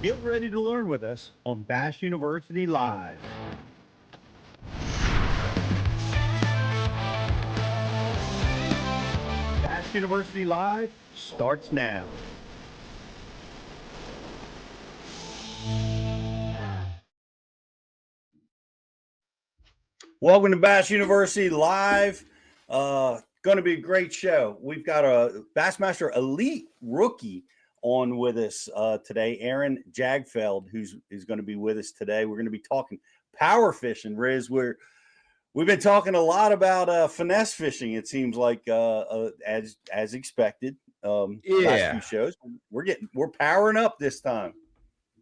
Get ready to learn with us on Bass University Live. Bass University Live starts now. Welcome to Bass University Live. Going to be a great show. We've got a Bassmaster Elite rookie on with us today, Aaron Jagdfeld, who's going to be with us today. We're going to be talking power fishing, Riz. We've been talking a lot about finesse fishing. It seems like as expected. Last few shows, we're powering up this time.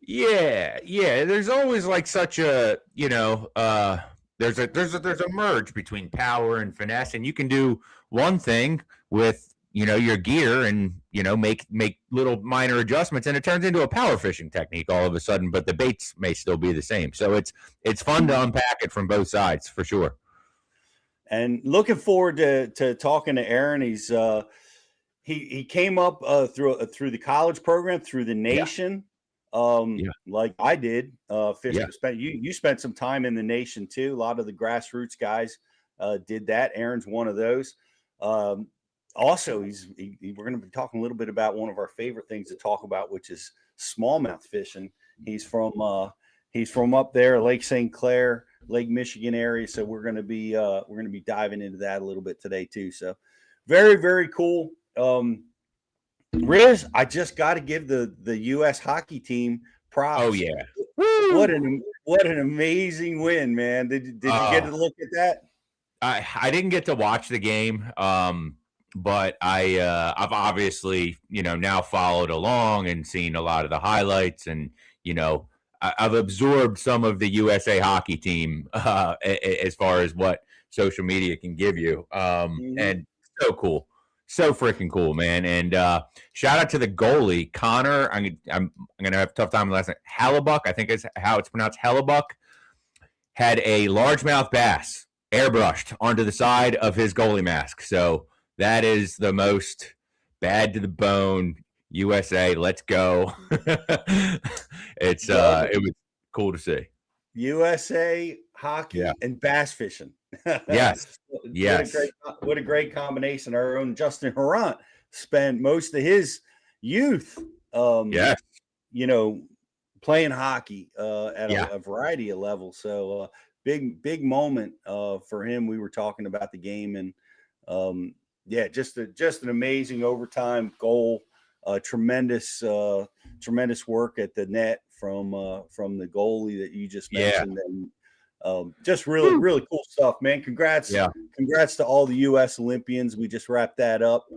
Yeah. There's always like such a there's a merge between power and finesse, and you can do one thing with your gear and make little minor adjustments, and it turns into a power fishing technique all of a sudden. But the baits may still be the same, so it's fun to unpack it from both sides for sure. And looking forward to talking to Aaron. He came up through the college program, through the nation. Like I did. You spent some time in the nation too. A lot of the grassroots guys did that. Aaron's one of those. Also, we're going to be talking a little bit about one of our favorite things to talk about, which is smallmouth fishing. He's from up there, Lake St. Clair, Lake Michigan area. So we're going to be diving into that a little bit today too. So very, very cool. Riz, I just got to give the U.S. hockey team props. Oh yeah, what an amazing win, man! Did you get to look at that? I didn't get to watch the game, but I've obviously now followed along and seen a lot of the highlights, and I've absorbed some of the USA hockey team as far as what social media can give you, and so cool. So freaking cool, man. And shout out to the goalie, Connor. I'm gonna have a tough time with last name. Hellebuck, I think is how it's pronounced. Hellebuck had a largemouth bass airbrushed onto the side of his goalie mask. So that is the most bad to the bone. USA, let's go. It was cool to see. USA hockey and bass fishing. Yes. What a great combination. Our own Justin Harant spent most of his youth playing hockey at a variety of levels. So big moment for him. We were talking about the game, and just an amazing overtime goal. Tremendous work at the net from the goalie that you just mentioned. And just really cool stuff, man. Congrats to all the U.S. Olympians. We just wrapped that up,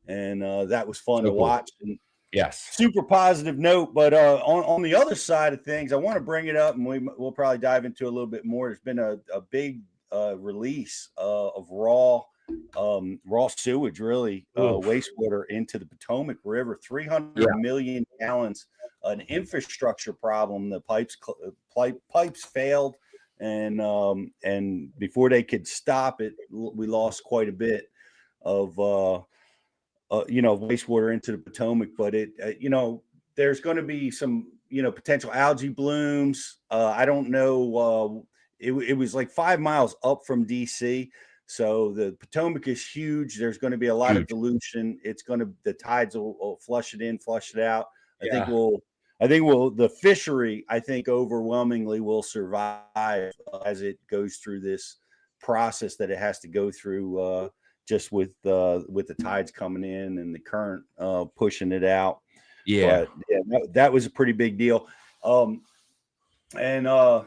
and that was fun to watch. And super positive note. But on the other side of things, I want to bring it up, and we'll probably dive into a little bit more. There's been a big release of raw sewage, really, wastewater into the Potomac River. 300 million gallons. An infrastructure problem. The pipes failed. And before they could stop it, we lost quite a bit of wastewater into the Potomac. But there's going to be some potential algae blooms. I don't know. It was like 5 miles up from DC, so the Potomac is huge. There's going to be a lot of dilution. The tides will flush it in, flush it out. The fishery, I think, overwhelmingly will survive as it goes through this process that it has to go through, just with the tides coming in and the current pushing it out. That was a pretty big deal. Another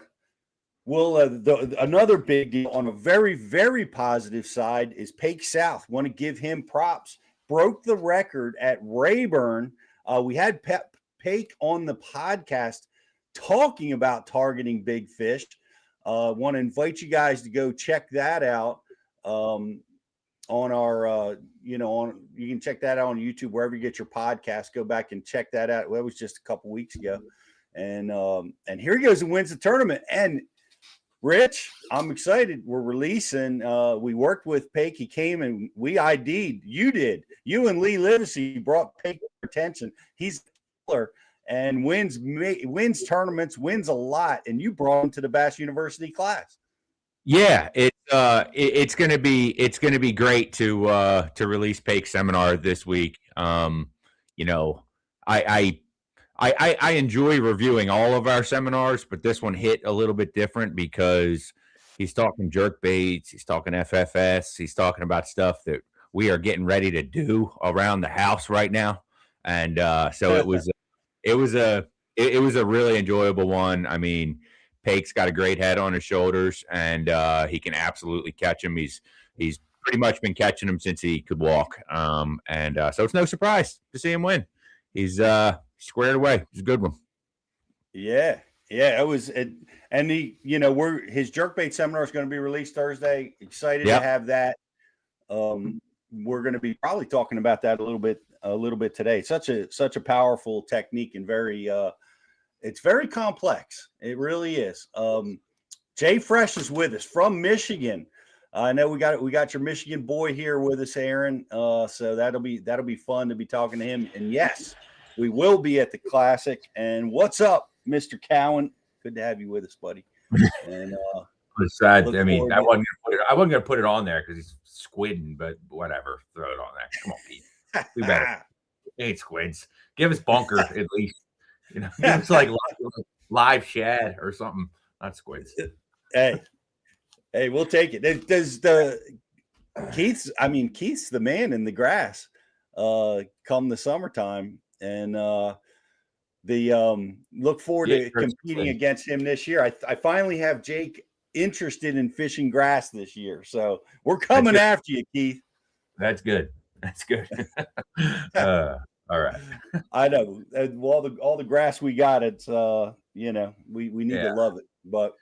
big deal on a very, very positive side is Pake South. Want to give him props. Broke the record at Rayburn. We had Pake on the podcast talking about targeting big fish. Want to invite you guys to go check that out on our, you can check that out on YouTube, wherever you get your podcast. Go back and check that out. That was just a couple weeks ago. And here he goes and wins the tournament. And Rich, I'm excited. We're releasing. We worked with Pake. He came and we ID'd. You did. You and Lee Livesey brought Pake attention. He's a killer. and wins tournaments, wins a lot, and you brought him to the Bass University class. Yeah, it's gonna be great to release Pake's seminar this week. You know, I enjoy reviewing all of our seminars, but this one hit a little bit different because he's talking jerk baits, he's talking FFS, he's talking about stuff that we are getting ready to do around the house right now, and so it was a it was a really enjoyable one. I mean, Pake's got a great head on his shoulders, and he can absolutely catch him. He's pretty much been catching him since he could walk, and so it's no surprise to see him win. He's squared away. It's a good one. Yeah, it was, and his jerkbait seminar is going to be released Thursday. Excited to have that. We're going to be probably talking about that a little bit today. Such a powerful technique and it's very complex. It really is. Jay Fresh is with us from Michigan. I know we got your Michigan boy here with us, Aaron. So that'll be fun to be talking to him. And yes, we will be at the Classic. And what's up, Mr. Cowan? Good to have you with us, buddy. And I mean, I wasn't gonna put it on there because he's squidding, but whatever. Throw it on there. Come on, Pete. We better. Ain't squids. Give us bunker at least. Give us like live shad or something. Not squids. Hey, we'll take it. Does Keith's the man in the grass come the summertime, and look forward to competing against him this year. I finally have Jake interested in fishing grass this year, so we're coming after you, Keith. That's good. All right. I know. All the grass we got, it's we need to love it. But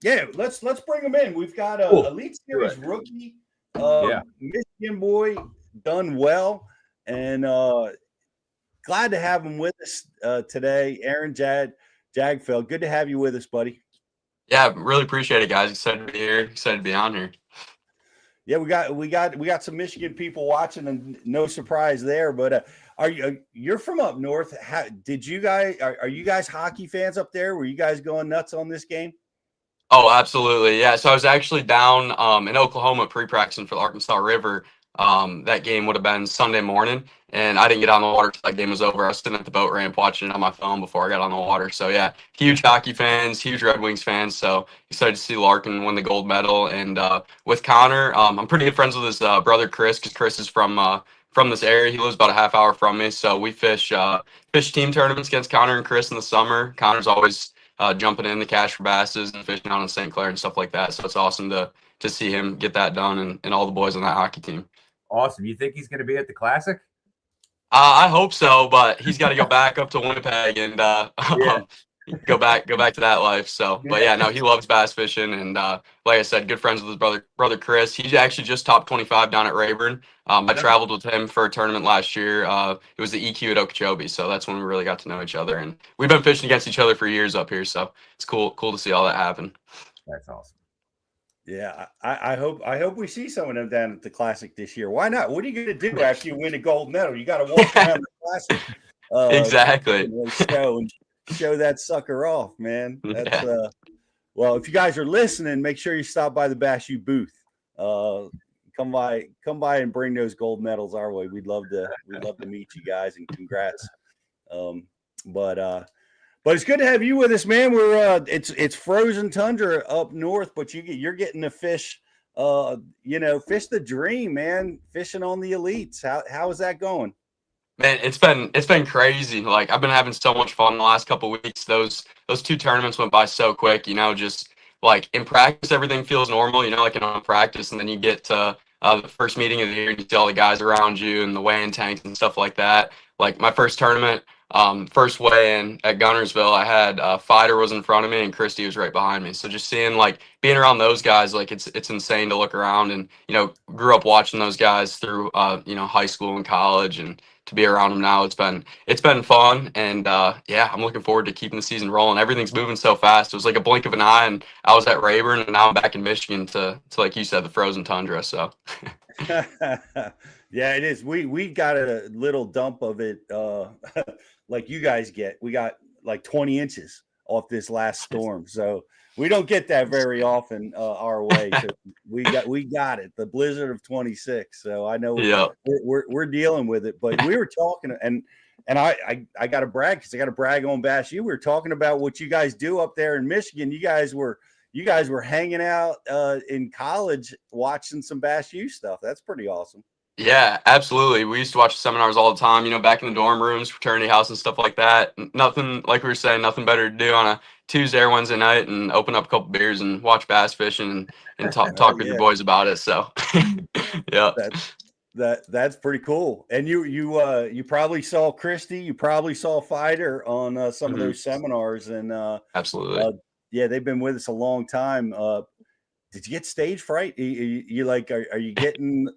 let's bring them in. We've got a Elite Series rookie, Michigan boy, done well, and glad to have him with us today. Aaron Jagdfeld, good to have you with us, buddy. Yeah, really appreciate it, guys. Excited to be here. Excited to be on here. Yeah, we got some Michigan people watching, and no surprise there. But you're from up north? Are you guys hockey fans up there? Were you guys going nuts on this game? Oh, absolutely. Yeah. So I was actually down in Oklahoma pre-practicing for the Arkansas River. That game would have been Sunday morning, and I didn't get on the water till that game was over. I was sitting at the boat ramp watching it on my phone before I got on the water. So yeah, huge hockey fans, huge Red Wings fans. So excited to see Larkin win the gold medal. And with Connor, I'm pretty good friends with his brother Chris, because Chris is from this area. He lives about a half hour from me. So we fish team tournaments against Connor and Chris in the summer. Connor's always jumping in the cash for basses and fishing out in St. Clair and stuff like that. So it's awesome to see him get that done, and all the boys on that hockey team. Awesome. You think he's going to be at the Classic? I hope so, but he's got to go back up to Winnipeg and go back to that life. So, but yeah, no, he loves bass fishing, and like I said, good friends with his brother Chris. He actually just top 25 down at Rayburn. I traveled with him for a tournament last year. It was the EQ at Okeechobee, so that's when we really got to know each other, and we've been fishing against each other for years up here. So it's cool to see all that happen. That's awesome. Yeah, I hope we see some of them down at the Classic this year. Why not? What are you going to do after you win a gold medal? You got to walk around the Classic. Exactly. Show that sucker off, man. That's well, if you guys are listening, make sure you stop by the Bass U booth. Come by and bring those gold medals our way. We'd love to meet you guys, and congrats. But it's good to have you with us, man. We're it's frozen tundra up north, but you're getting to fish, fish the dream, man. Fishing on the elites. How is that going? Man, it's been crazy. Like, I've been having so much fun the last couple of weeks. Those two tournaments went by so quick. Just like in practice, everything feels normal. Like in practice, and then you get to the first meeting of the year, and you see all the guys around you and the weigh-in tanks and stuff like that. Like my first tournament. First weigh-in at Gunnersville, I had Fighter was in front of me and Christie was right behind me. So just being around those guys, like it's insane to look around, and grew up watching those guys through high school and college, and to be around them now, it's been fun, and I'm looking forward to keeping the season rolling. Everything's moving so fast. It was like a blink of an eye, and I was at Rayburn, and now I'm back in Michigan to like you said, the frozen tundra. So Yeah, it is. We got a little dump of it, like you guys get. We got like 20 inches off this last storm, so we don't get that very often our way. So we got it, the blizzard of 26. So I know Yeah. we're dealing with it. But we were talking, and I got to brag because I got to brag on Bash. You were talking about what you guys do up there in Michigan. You guys were hanging out in college watching some Bash U stuff. That's pretty awesome. Yeah, absolutely. We used to watch seminars all the time, back in the dorm rooms, fraternity house and stuff like that. Nothing, like we were saying, nothing better to do on a Tuesday or Wednesday night and open up a couple beers and watch bass fishing and talk with your boys about it. So, yeah. That's pretty cool. And you probably saw Christy, you probably saw Fighter on some of those seminars, and absolutely. Yeah, they've been with us a long time. Did you get stage fright? You like, are you getting,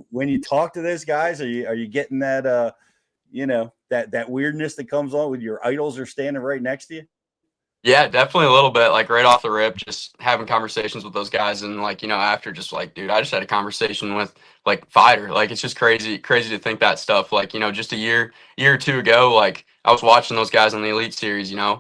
when you talk to those guys, are you getting that, that weirdness that comes on with your idols are standing right next to you? Yeah, definitely a little bit, like right off the rip, just having conversations with those guys, and like, after, just like, dude, I just had a conversation with like Fighter. Like, it's just crazy to think that stuff. Like, just a year or two ago, like I was watching those guys on the Elite Series. One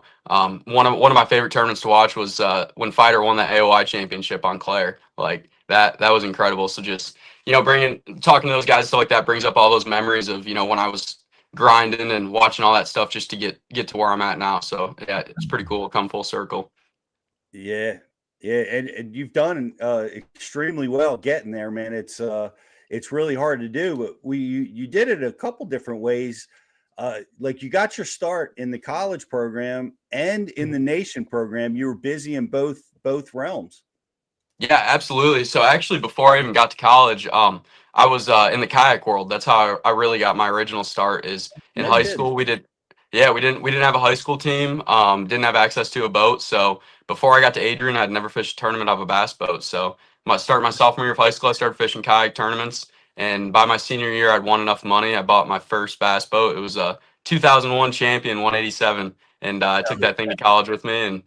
of my favorite tournaments to watch was when Fighter won the AOI championship on Claire. Like that was incredible. So just talking to those guys and stuff like that brings up all those memories of when I was grinding and watching all that stuff just to get to where I'm at now. So yeah, it's pretty cool. Come full circle. Yeah. Yeah. And you've done extremely well getting there, man. It's really hard to do, but you did it a couple different ways. Like you got your start in the college program and in the nation program. You were busy in both realms. Yeah, absolutely. So actually, before I even got to college, I was in the kayak world. That's how I really got my original start. Is in No high kidding. school. Yeah, we didn't have a high school team. Didn't have access to a boat. So before I got to Adrian, I'd never fished a tournament of a bass boat. So my sophomore year of high school, I started fishing kayak tournaments. And by my senior year, I'd won enough money. I bought my first bass boat. It was a 2001 Champion 187, and I took that thing to college with me. And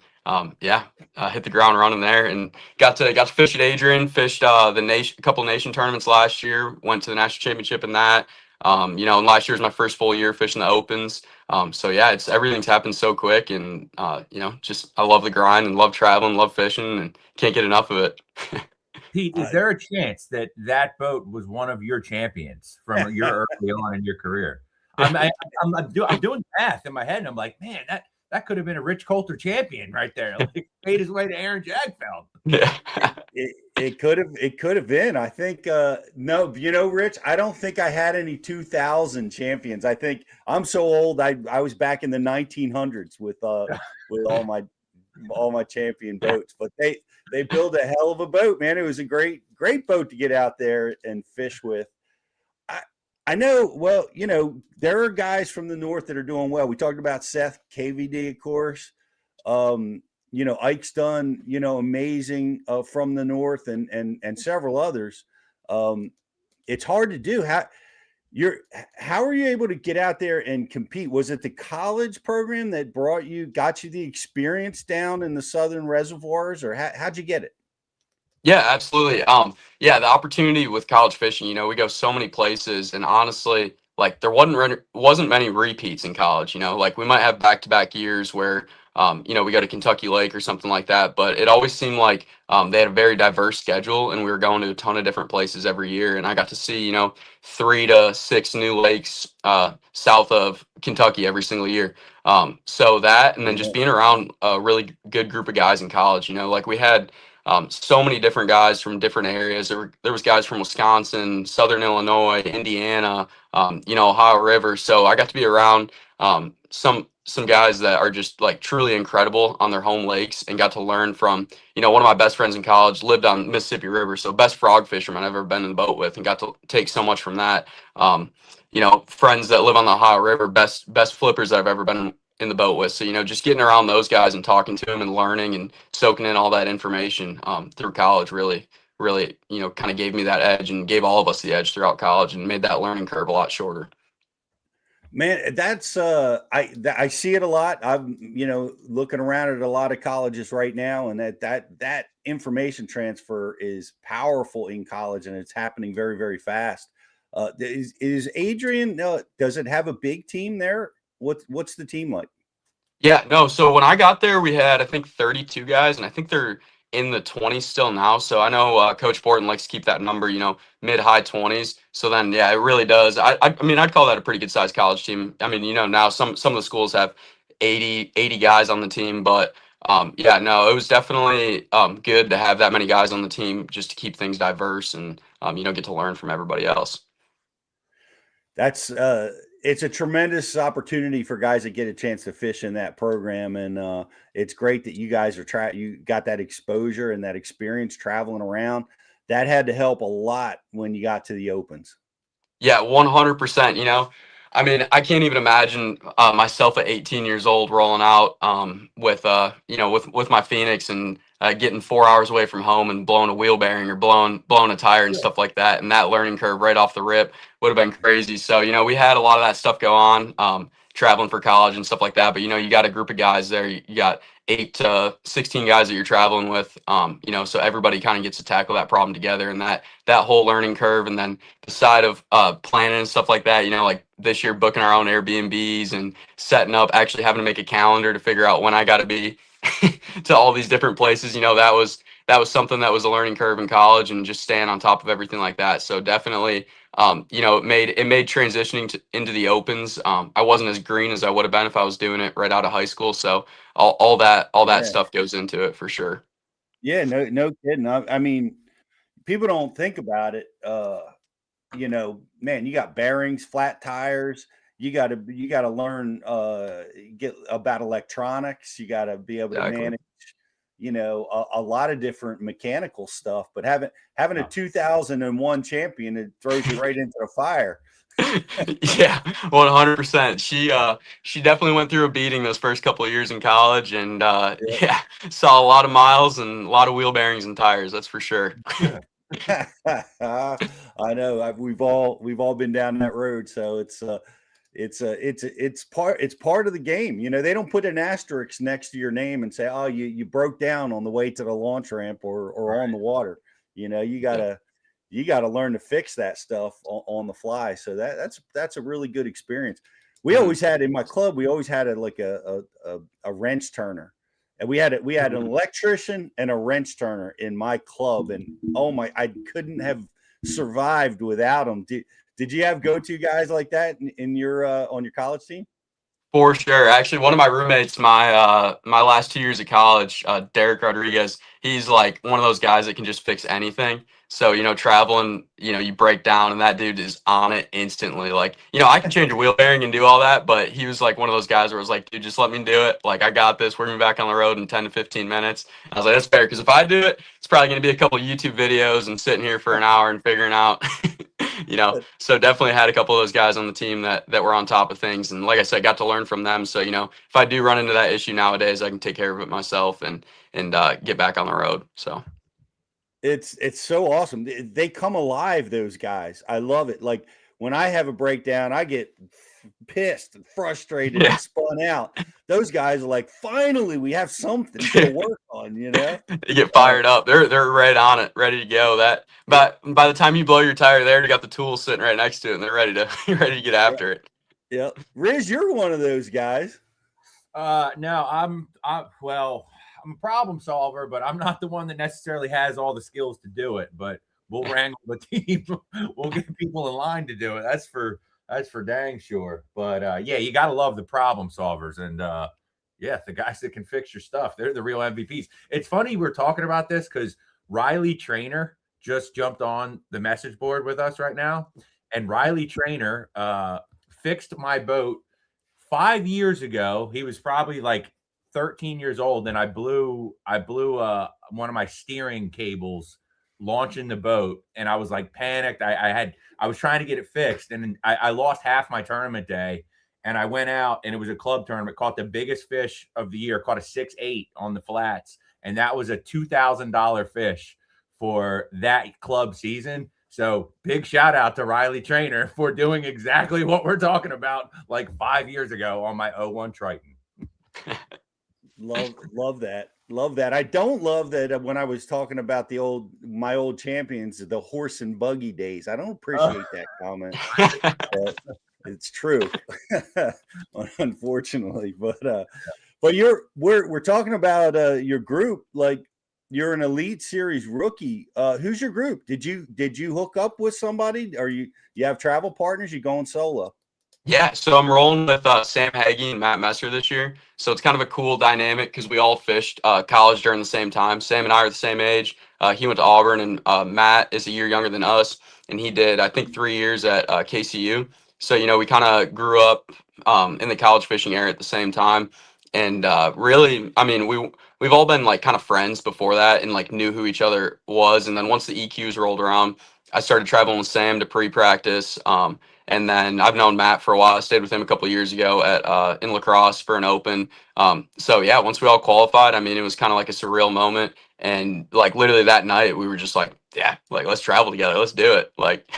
yeah, hit the ground running there, and got to fish at Adrian. Fished a couple nation tournaments last year. Went to the national championship in that. And last year was my first full year fishing the opens. So yeah, everything's happened so quick, and just I love the grind and love traveling, love fishing, and can't get enough of it. Pete, is there a chance that boat was one of your champions from your early on in your career? I'm doing math in my head, and I'm like, man, that could have been a Rich Coulter champion right there. Like, made his way to Aaron Jagdfeld. Yeah. It could have been. I think no, Rich, I don't think I had any 2000 champions. I think I'm so old. I was back in the 1900s with all my champion boats. But they built a hell of a boat, man. It was a great boat to get out there and fish with. I know. Well, there are guys from the north that are doing well. We talked about Seth KVD, of course. Ike's done, amazing from the north, and several others. It's hard to do. How are you able to get out there and compete? Was it the college program that got you the experience down in the southern reservoirs, or how'd you get it? Yeah, absolutely. Yeah, the opportunity with college fishing, we go so many places, and honestly, like there wasn't many repeats in college. Like we might have back-to-back years where, we go to Kentucky Lake or something like that, but it always seemed like they had a very diverse schedule, and we were going to a ton of different places every year. And I got to see, 3 to 6 new lakes south of Kentucky every single year. So that, and then just being around a really good group of guys in college, like we had. So many different guys from different areas. There was guys from Wisconsin, Southern Illinois, Indiana, Ohio River. So I got to be around some guys that are just like truly incredible on their home lakes, and got to learn from, one of my best friends in college lived on Mississippi River. So best frog fisherman I've ever been in the boat with, and got to take so much from that. Friends that live on the Ohio River, best flippers that I've ever been in the boat with. So, just getting around those guys and talking to them and learning and soaking in all that information through college really, kind of gave me that edge, and gave all of us the edge throughout college, and made that learning curve a lot shorter. Man, that's I see it a lot. I'm looking around at a lot of colleges right now, and that information transfer is powerful in college, and it's happening very, very fast. Is Adrian? Does it have a big team there? What's the team like? Yeah, no. So when I got there, we had I think 32 guys, and I think they're in the 20s still now. So I know Coach Borton likes to keep that number, mid high 20s. So then, yeah, it really does. I mean, I'd call that a pretty good sized college team. I mean, now some of the schools have 80 guys on the team, but yeah, no, it was definitely good to have that many guys on the team just to keep things diverse and get to learn from everybody else. That's it's a tremendous opportunity for guys that get a chance to fish in that program, and it's great that you guys are you got that exposure and that experience traveling around. That had to help a lot when you got to the opens. Yeah, 100%. I mean, I can't even imagine myself at 18 years old rolling out with my Phoenix and getting 4 hours away from home and blowing a wheel bearing or blowing a tire and stuff like that. And that learning curve right off the rip would have been crazy. So, we had a lot of that stuff go on, traveling for college and stuff like that. But, you got a group of guys there. You got 8 to 16 guys that you're traveling with, so everybody kind of gets to tackle that problem together, and that whole learning curve. And then the side of planning and stuff like that, like this year booking our own Airbnbs and setting up, actually having to make a calendar to figure out when I got to be to all these different places. That was something that was a learning curve in college, and just staying on top of everything like that. So definitely, it made transitioning into the opens. I wasn't as green as I would have been if I was doing it right out of high school. So all that stuff goes into it for sure. Yeah, no kidding. I mean, people don't think about it. Man, you got bearings, flat tires. You got to learn get about electronics. You got to be able to manage, a lot of different mechanical stuff. But having a 2001 champion, it throws you right into the fire. Yeah, 100%. She definitely went through a beating those first couple of years in college, and yeah, saw a lot of miles and a lot of wheel bearings and tires. That's for sure. I know. We've all been down that road, so it's part of the game. They don't put an asterisk next to your name and say, "Oh, you broke down on the way to the launch ramp or on the water." You gotta learn to fix that stuff on the fly. So that's a really good experience. We always had in my club. We always had a wrench turner. And we had an electrician and a wrench turner in my club, and I couldn't have survived without them. Did you have go-to guys like that in your on your college team? For sure. Actually, one of my roommates, my last 2 years of college, Derek Rodriguez, he's like one of those guys that can just fix anything. So, traveling, you break down and that dude is on it instantly. Like, I can change a wheel bearing and do all that, but he was like one of those guys where it was like, dude, just let me do it. Like, I got this. We're going to be back on the road in 10 to 15 minutes. I was like, that's fair. Because if I do it, it's probably going to be a couple of YouTube videos and sitting here for an hour and figuring out, so definitely had a couple of those guys on the team that were on top of things. And like I said, got to learn from them. So, if I do run into that issue nowadays, I can take care of it myself and get back on the road. So it's so awesome. They come alive, those guys. I love it. Like when I have a breakdown, I get pissed and frustrated and spun out. Those guys are like, finally, we have something to work on, They get fired up. They're right on it, ready to go. But by the time you blow your tire there, you got the tools sitting right next to it, and they're ready to get after it. Yeah. Riz, you're one of those guys. No, I'm a problem solver, but I'm not the one that necessarily has all the skills to do it. But we'll wrangle the team. We'll get people in line to do it. That's for dang sure. But yeah, you gotta love the problem solvers, and the guys that can fix your stuff. They're the real MVPs. It's funny we're talking about this because Riley Trainer just jumped on the message board with us right now, and Riley Trainer fixed my boat 5 years ago. He was probably like 13 years old, and I blew one of my steering cables launching the boat, and I was like panicked. I was trying to get it fixed, and I lost half my tournament day, and I went out, and it was a club tournament, caught the biggest fish of the year, caught a 6.8 on the flats, and that was a $2,000 fish for that club season. So big shout out to Riley Trainer for doing exactly what we're talking about like 5 years ago on my 01 Triton. Love that. Love that. I don't love that when I was talking about my old champions, the horse and buggy days. I don't appreciate that comment, but it's true. Unfortunately, but we're talking about your group. Like, you're an Elite Series rookie. Who's your group? Did you hook up with somebody? Or you have travel partners? You going solo? Yeah, so I'm rolling with Sam Hagee and Matt Messer this year. So it's kind of a cool dynamic because we all fished college during the same time. Sam and I are the same age. He went to Auburn, and Matt is a year younger than us, and he did, I think, 3 years at KCU. So, we kind of grew up in the college fishing area at the same time. And really, I mean, we've all been like kind of friends before that and like knew who each other was. And then once the EQs rolled around, I started traveling with Sam to pre-practice. And then I've known Matt for a while. I stayed with him a couple of years ago at in La Crosse for an open. So yeah, once we all qualified, I mean, it was kind of like a surreal moment. And like literally that night, we were just like, yeah, like let's travel together, let's do it. Like,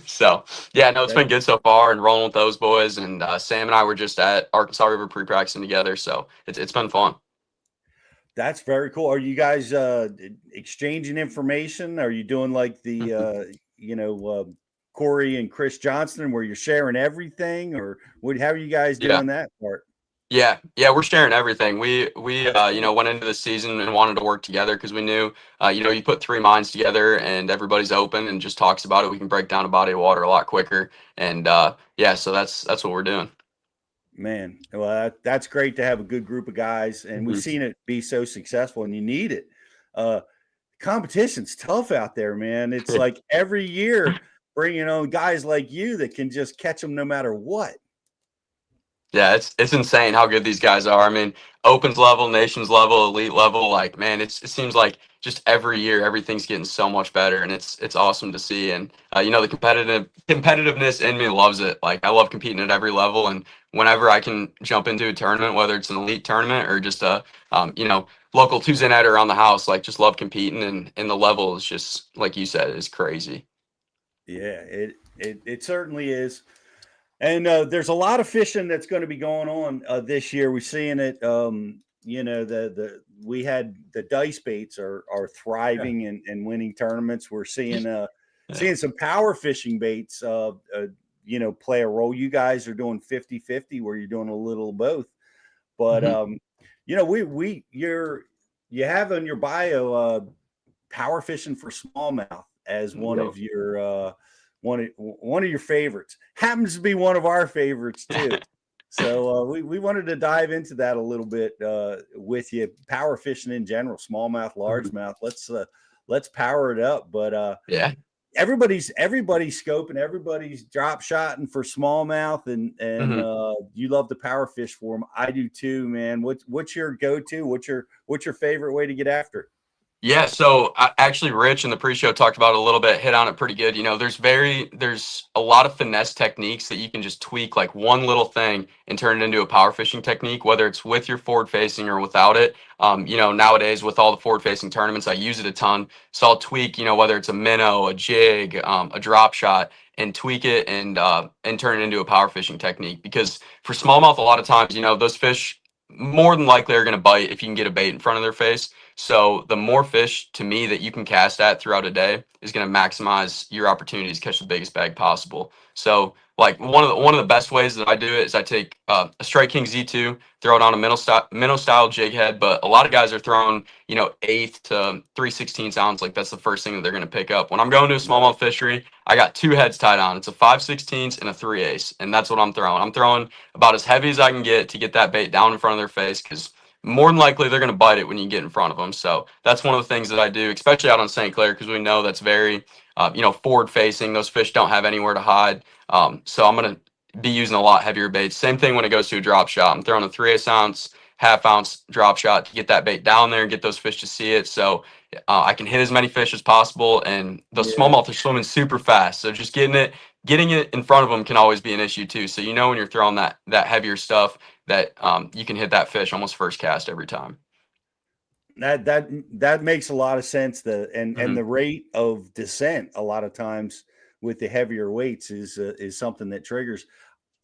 so yeah, no, it's been good so far, and rolling with those boys. And Sam and I were just at Arkansas River pre-practicing together, so it's been fun. That's very cool. Are you guys exchanging information? Are you doing like the Corey and Chris Johnston, where you're sharing everything, or how are you guys doing that part? Yeah, we're sharing everything. We went into the season and wanted to work together because we knew, you put three minds together and everybody's open and just talks about it. We can break down a body of water a lot quicker. And so that's what we're doing. Man, well, that's great to have a good group of guys, and we've seen it be so successful, and you need it. Competition's tough out there, man. It's like every year bringing on guys like you that can just catch them no matter what. Yeah, it's insane how good these guys are. I mean, Opens level, Nations level, Elite level, like man, it seems like just every year everything's getting so much better, and it's awesome to see. And the competitiveness in me loves it. Like I love competing at every level, and whenever I can jump into a tournament, whether it's an elite tournament or just a local Tuesday night around the house, like just love competing, and the level is just like you said, is crazy. Yeah, it certainly is. And there's a lot of fishing that's going to be going on this year. We're seeing it. We had the dice baits are thriving and winning tournaments. We're seeing seeing some power fishing baits play a role. You guys are doing 50-50 where you're doing a little of both. But you have on your bio power fishing for smallmouth as one of your one of your favorites. Happens to be one of our favorites too. So we wanted to dive into that a little bit with you. Power fishing in general, smallmouth, largemouth. Let's power it up. But everybody's scoping, everybody's drop shotting for smallmouth, and you love the power fish for them. I do too, man. What's your go-to? What's your favorite way to get after it? Yeah, so actually, Rich in the pre-show talked about it a little bit, hit on it pretty good. There's a lot of finesse techniques that you can just tweak like one little thing and turn it into a power fishing technique, whether it's with your forward facing or without it. Nowadays with all the forward facing tournaments, I use it a ton. So I'll tweak, whether it's a minnow, a jig, a drop shot, and tweak it and turn it into a power fishing technique. Because for smallmouth, a lot of times, those fish more than likely are going to bite if you can get a bait in front of their face. So the more fish to me that you can cast at throughout a day is going to maximize your opportunities to catch the biggest bag possible. So like one of the best ways that I do it is I take a Strike King Z2, throw it on a minnow style jig head, but a lot of guys are throwing 1/8 to 3/16 ounce. Like that's the first thing that they're going to pick up. When I'm going to a smallmouth fishery, I got two heads tied on. It's a 5/16 and a 3/8, and that's what I'm throwing. I'm throwing about as heavy as I can get to get that bait down in front of their face, because more than likely they're going to bite it when you get in front of them. So that's one of the things that I do, especially out on St. Clair, because we know that's very, forward facing. Those fish don't have anywhere to hide. So I'm going to be using a lot heavier baits. Same thing when it goes to a drop shot. I'm throwing a 3/8 ounce, 1/2 ounce drop shot to get that bait down there and get those fish to see it. So I can hit as many fish as possible. And the smallmouth are swimming super fast. So just getting it in front of them can always be an issue too. So when you're throwing that heavier stuff, that you can hit that fish almost first cast every time. That makes a lot of sense. And the rate of descent a lot of times with the heavier weights is something that triggers.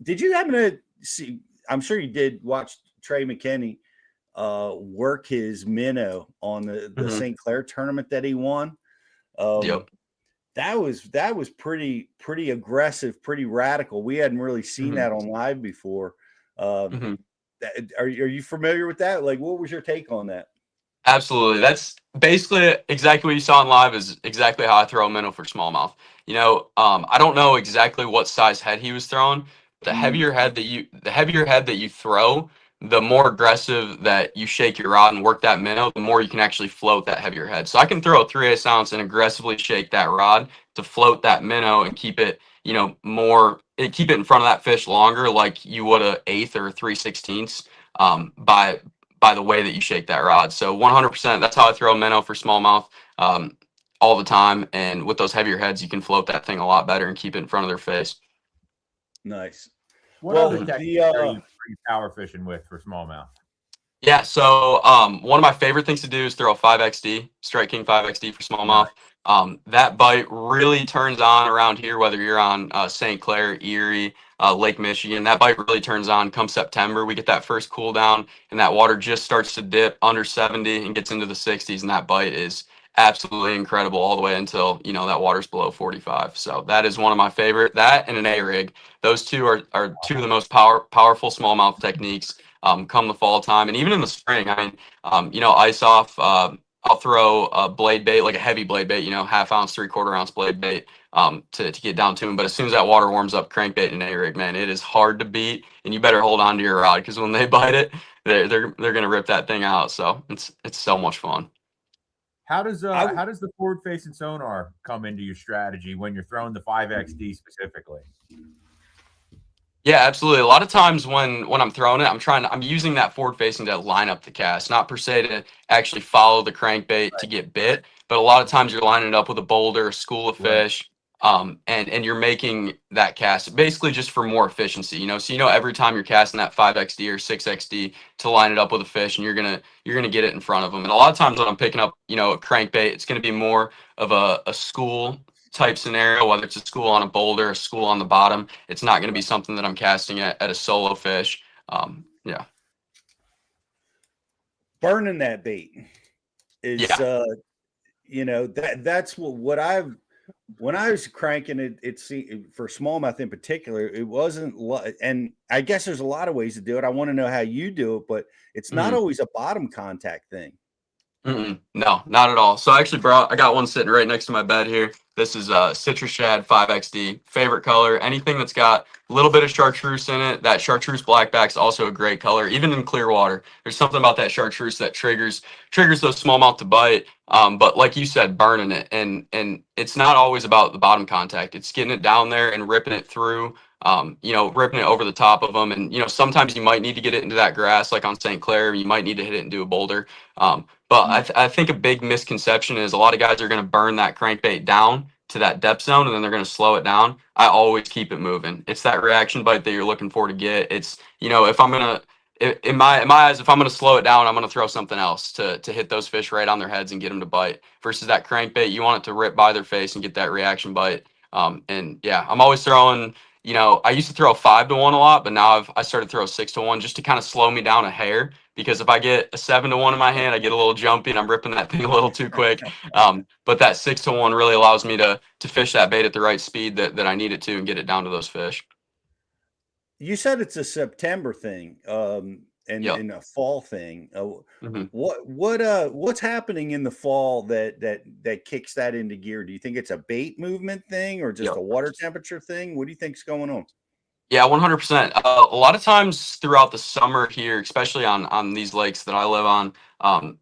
Did you happen to see? I'm sure you did watch Trey McKinney work his minnow on the St. Clair tournament that he won. Yep. That was pretty aggressive, pretty radical. We hadn't really seen that on live before. Are you familiar with that? Like, what was your take on that? Absolutely. That's basically exactly what you saw in live is exactly how I throw a minnow for smallmouth. You know, I don't know exactly what size head he was throwing. The heavier head that you throw, the more aggressive that you shake your rod and work that minnow, the more you can actually float that heavier head. So I can throw a 3/8 ounce and aggressively shake that rod to float that minnow and keep it, you know, keep it in front of that fish longer, like you would a 1/8 or 3/16 by the way that you shake that rod. So 100%, that's how I throw a minnow for smallmouth all the time. And with those heavier heads, you can float that thing a lot better and keep it in front of their face. Nice. What other techniques are you power fishing with for smallmouth? Yeah, so one of my favorite things to do is throw a 5XD, Strike King 5XD for smallmouth. That bite really turns on around here, whether you're on St. Clair, Erie, Lake Michigan. That bite really turns on come September. We get that first cool down, and that water just starts to dip under 70 and gets into the 60s, and that bite is absolutely incredible all the way until, you know, that water's below 45. So that is one of my favorite. That and an A-rig. Those two are two of the most powerful smallmouth techniques come the fall time. And even in the spring, I mean, you know, ice off, I'll throw a blade bait, like a heavy blade bait, you know, 1/2 ounce, 3/4 ounce blade bait to get down to them. But as soon as that water warms up, crankbait and A-rig, man, it is hard to beat. And you better hold on to your rod because when they bite it, they're gonna rip that thing out. So it's so much fun. How does the forward facing sonar come into your strategy when you're throwing the 5XD specifically? Yeah, absolutely. A lot of times when I'm throwing it, I'm using that forward facing to line up the cast, not per se to actually follow the crankbait to get bit, but a lot of times you're lining it up with a boulder, a school of fish, and you're making that cast basically just for more efficiency, you know. So you know every time you're casting that 5XD or 6XD to line it up with a fish, and you're gonna get it in front of them. And a lot of times when I'm picking up, you know, a crankbait, it's gonna be more of a school type scenario, whether it's a school on a boulder, a school on the bottom. It's not going to be something that I'm casting at a solo fish. Yeah. Burning that bait is, you know, that's what I've, when I was cranking it, it's for smallmouth in particular, it wasn't, and I guess there's a lot of ways to do it. I want to know how you do it, but it's not always a bottom contact thing. No, not at all. So I got one sitting right next to my bed here. This is Citrus Shad 5XD, favorite color. Anything that's got a little bit of chartreuse in it. That chartreuse blackback's also a great color, even in clear water. There's something about that chartreuse that triggers those smallmouth to bite. But like you said, burning it, and it's not always about the bottom contact. It's getting it down there and ripping it through. You know, ripping it over the top of them, and you know, sometimes you might need to get it into that grass, like on St. Clair. You might need to hit it into a boulder. But I think a big misconception is a lot of guys are going to burn that crankbait down to that depth zone and then they're going to slow it down. I always keep it moving. It's that reaction bite that you're looking for to get. It's, you know, if I'm going to, in my eyes, if I'm going to slow it down, I'm going to throw something else to hit those fish right on their heads and get them to bite. Versus that crankbait, you want it to rip by their face and get that reaction bite. And yeah, I'm always throwing, you know, I used to throw 5-1 a lot, but now I started to throw 6-1 just to kind of slow me down a hair. Because if I get a 7-1 in my hand, I get a little jumpy and I'm ripping that thing a little too quick. But that 6-1 really allows me to fish that bait at the right speed that I need it to and get it down to those fish. You said it's a September thing, and a fall thing. What's happening in the fall that kicks that into gear? Do you think it's a bait movement thing or just a water temperature thing? What do you think's going on? Yeah, 100%. A lot of times throughout the summer here, especially on these lakes that I live on,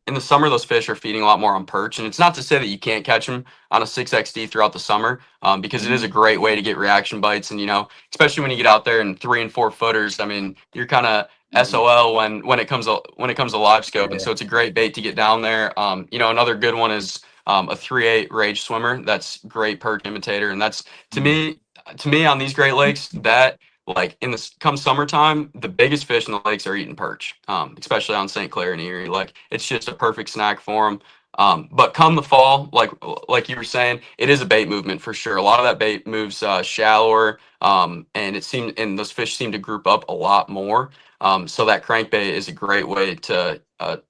in the summer, those fish are feeding a lot more on perch. And it's not to say that you can't catch them on a 6XD throughout the summer, because it is a great way to get reaction bites. And, you know, especially when you get out there in 3 and 4 footers, I mean, you're kind of SOL when it comes to live scope. And so it's a great bait to get down there. You know, another good one is a 3/8 Rage Swimmer. That's great perch imitator. And that's to me on these Great Lakes, that like in the come summertime, the biggest fish in the lakes are eating perch, especially on St. Clair and Erie. Like it's just a perfect snack for them. But come the fall, like you were saying, it is a bait movement for sure. A lot of that bait moves shallower, and those fish seem to group up a lot more. So that crankbait is a great way to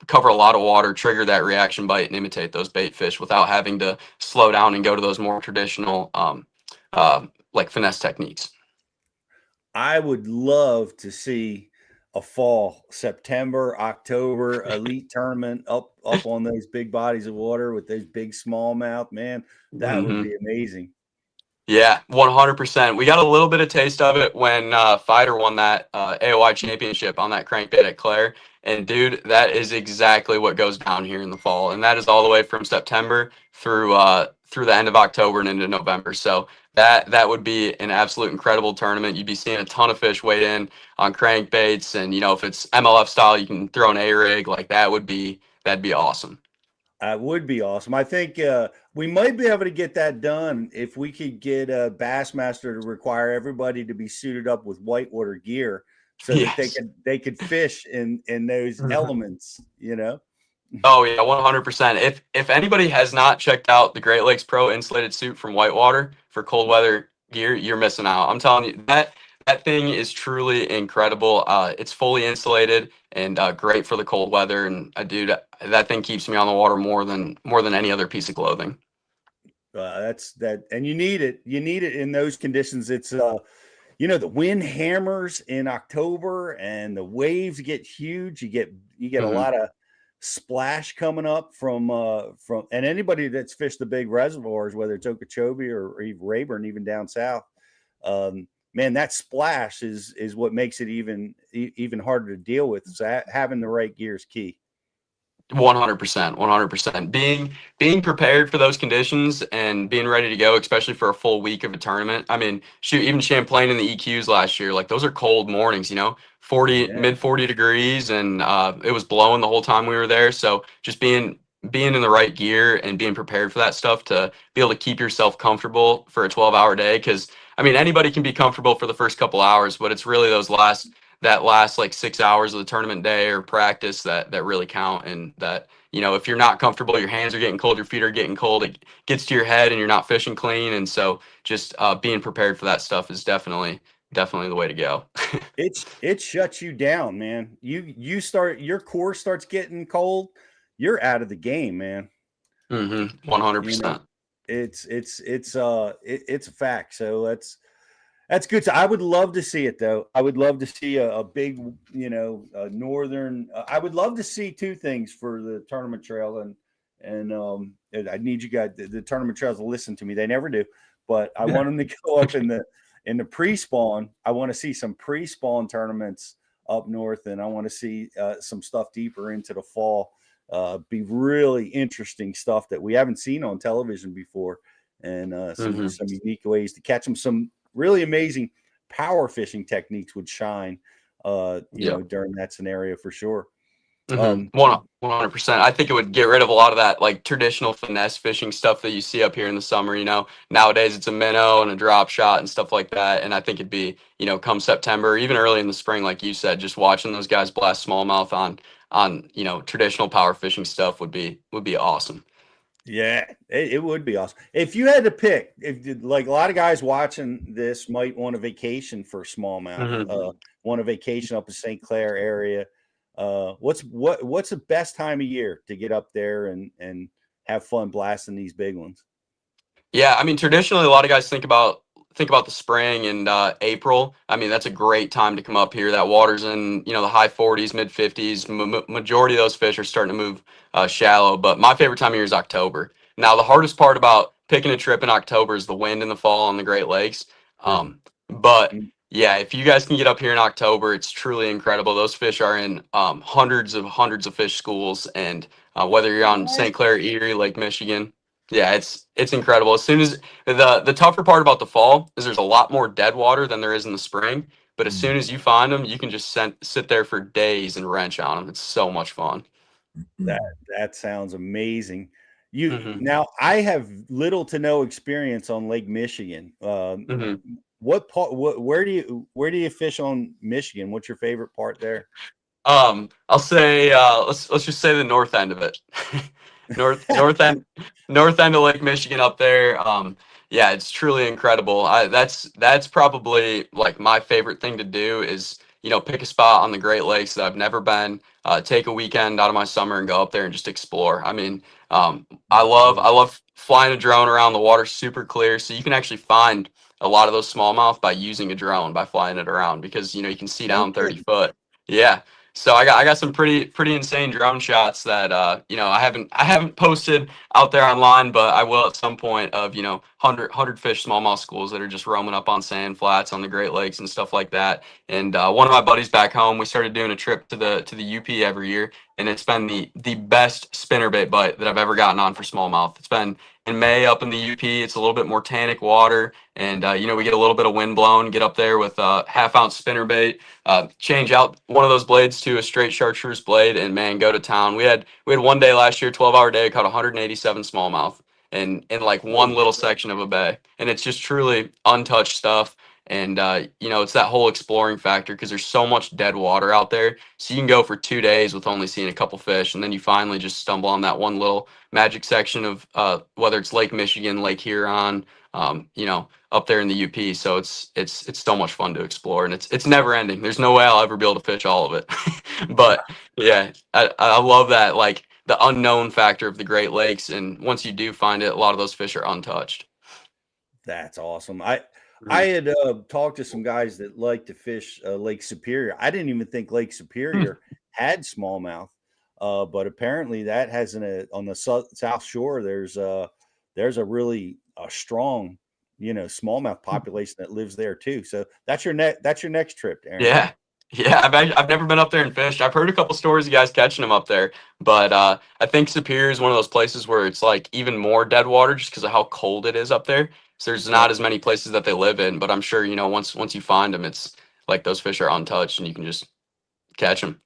cover a lot of water, trigger that reaction bite, and imitate those bait fish without having to slow down and go to those more traditional like finesse techniques. I would love to see a fall, September, October elite tournament up on those big bodies of water with those big smallmouth. Man, that would be amazing. Yeah, 100%. We got a little bit of taste of it when Fighter won that AOI championship on that crankbait at Clare. And dude, that is exactly what goes down here in the fall, and that is all the way from September through the end of October and into November. So that would be an absolute incredible tournament. You'd be seeing a ton of fish weighed in on crankbaits, and if it's MLF style, you can throw an A rig. Like that'd be awesome. That would be awesome. I think we might be able to get that done if we could get Bassmaster to require everybody to be suited up with whitewater gear, so that they could fish in those elements. Oh yeah, 100%. If anybody has not checked out the Great Lakes Pro insulated suit from Whitewater for cold weather gear, you're missing out. I'm telling you, that thing is truly incredible. It's fully insulated and great for the cold weather. And dude, that thing keeps me on the water more than any other piece of clothing. And you need it. You need it in those conditions. It's the wind hammers in October and the waves get huge. You get a lot of splash coming up from and anybody that's fished the big reservoirs, whether it's Okeechobee or even Rayburn, even down south. Man, that splash is what makes it even harder to deal with. So having the right gear is key. 100%. Being prepared for those conditions and being ready to go, especially for a full week of a tournament. I mean, shoot, even Champlain in the EQs last year, like those are cold mornings, mid 40 degrees, and it was blowing the whole time we were there. So just being in the right gear and being prepared for that stuff to be able to keep yourself comfortable for a 12-hour day. Because I mean, anybody can be comfortable for the first couple hours, but it's really that last like 6 hours of the tournament day or practice that really count. And that, if you're not comfortable, your hands are getting cold, your feet are getting cold, it gets to your head and you're not fishing clean. And so just being prepared for that stuff is definitely the way to go. It shuts you down, man. Your core starts getting cold, you're out of the game, man. 100%. It's a fact. So that's good. So I would love to see it, though. I would love to see a big, northern. I would love to see two things for the tournament trail, and I need you guys, the tournament trails, to listen to me. They never do, but I want them to go up in the pre-spawn. I want to see some pre-spawn tournaments up north, and I want to see some stuff deeper into the fall. Be really interesting stuff that we haven't seen on television before, and some unique ways to catch them. Some really amazing power fishing techniques would shine, during that scenario for sure. 100%. I think it would get rid of a lot of that like traditional finesse fishing stuff that you see up here in the summer. Nowadays it's a minnow and a drop shot and stuff like that. And I think it'd be, come September, even early in the spring, like you said, just watching those guys blast smallmouth on traditional power fishing stuff would be awesome. Yeah, it would be awesome. If you had to pick, like a lot of guys watching this might want a vacation for smallmouth, want a vacation up in St. Clair area. What's the best time of year to get up there and have fun blasting these big ones? Yeah, I mean, traditionally, a lot of guys think about the spring and April. I mean, that's a great time to come up here. That water's in, the high 40s, mid 50s. Majority of those fish are starting to move shallow. But my favorite time of year is October. Now, the hardest part about picking a trip in October is the wind in the fall on the Great Lakes. But yeah, if you guys can get up here in October, it's truly incredible. Those fish are in hundreds of fish schools, and whether you're on St. Clair, Erie, Lake Michigan. Yeah, it's incredible. As soon as the tougher part about the fall is there's a lot more dead water than there is in the spring. But as soon as you find them, you can just sit there for days and wrench on them. It's so much fun. That sounds amazing. Now I have little to no experience on Lake Michigan. What part? Where do you fish on Michigan? What's your favorite part there? I'll say let's just say the north end of it. north end of Lake Michigan up there. Yeah, it's truly incredible. That's probably like my favorite thing to do is pick a spot on the Great Lakes that I've never been, take a weekend out of my summer and go up there and just explore. I mean, I love flying a drone around. The water super clear, so you can actually find a lot of those smallmouth by using a drone, by flying it around, because you can see down 30 foot. Yeah. So I got some pretty insane drone shots that I haven't posted out there online, but I will at some point, of 100 fish smallmouth schools that are just roaming up on sand flats on the Great Lakes and stuff like that. And one of my buddies back home, we started doing a trip to the UP every year, and it's been the best spinnerbait bite that I've ever gotten on for smallmouth. It's been in May up in the UP. It's a little bit more tannic water, and we get a little bit of wind blown. Get up there with a half-ounce spinnerbait, change out one of those blades to a straight chartreuse blade, and man, go to town. We had one day last year, 12-hour day, caught 187 smallmouth in like one little section of a bay, and it's just truly untouched stuff. And it's that whole exploring factor, because there's so much dead water out there, so you can go for 2 days with only seeing a couple fish, and then you finally just stumble on that one little magic section of whether it's Lake Michigan, Lake Huron, up there in the UP. So it's so much fun to explore, and it's never ending. There's no way I'll ever be able to fish all of it. But yeah, I love that, like the unknown factor of the Great Lakes, and once you do find it, a lot of those fish are untouched. That's awesome. I had talked to some guys that like to fish Lake Superior. I didn't even think Lake Superior had smallmouth, but apparently that has on the South Shore. There's a really strong, smallmouth population that lives there too. So that's your next trip, Aaron. Yeah. I've never been up there and fished. I've heard a couple stories of guys catching them up there, but I think Superior is one of those places where it's like even more dead water, just because of how cold it is up there. So there's not as many places that they live in, but I'm sure once you find them, it's like those fish are untouched and you can just catch them.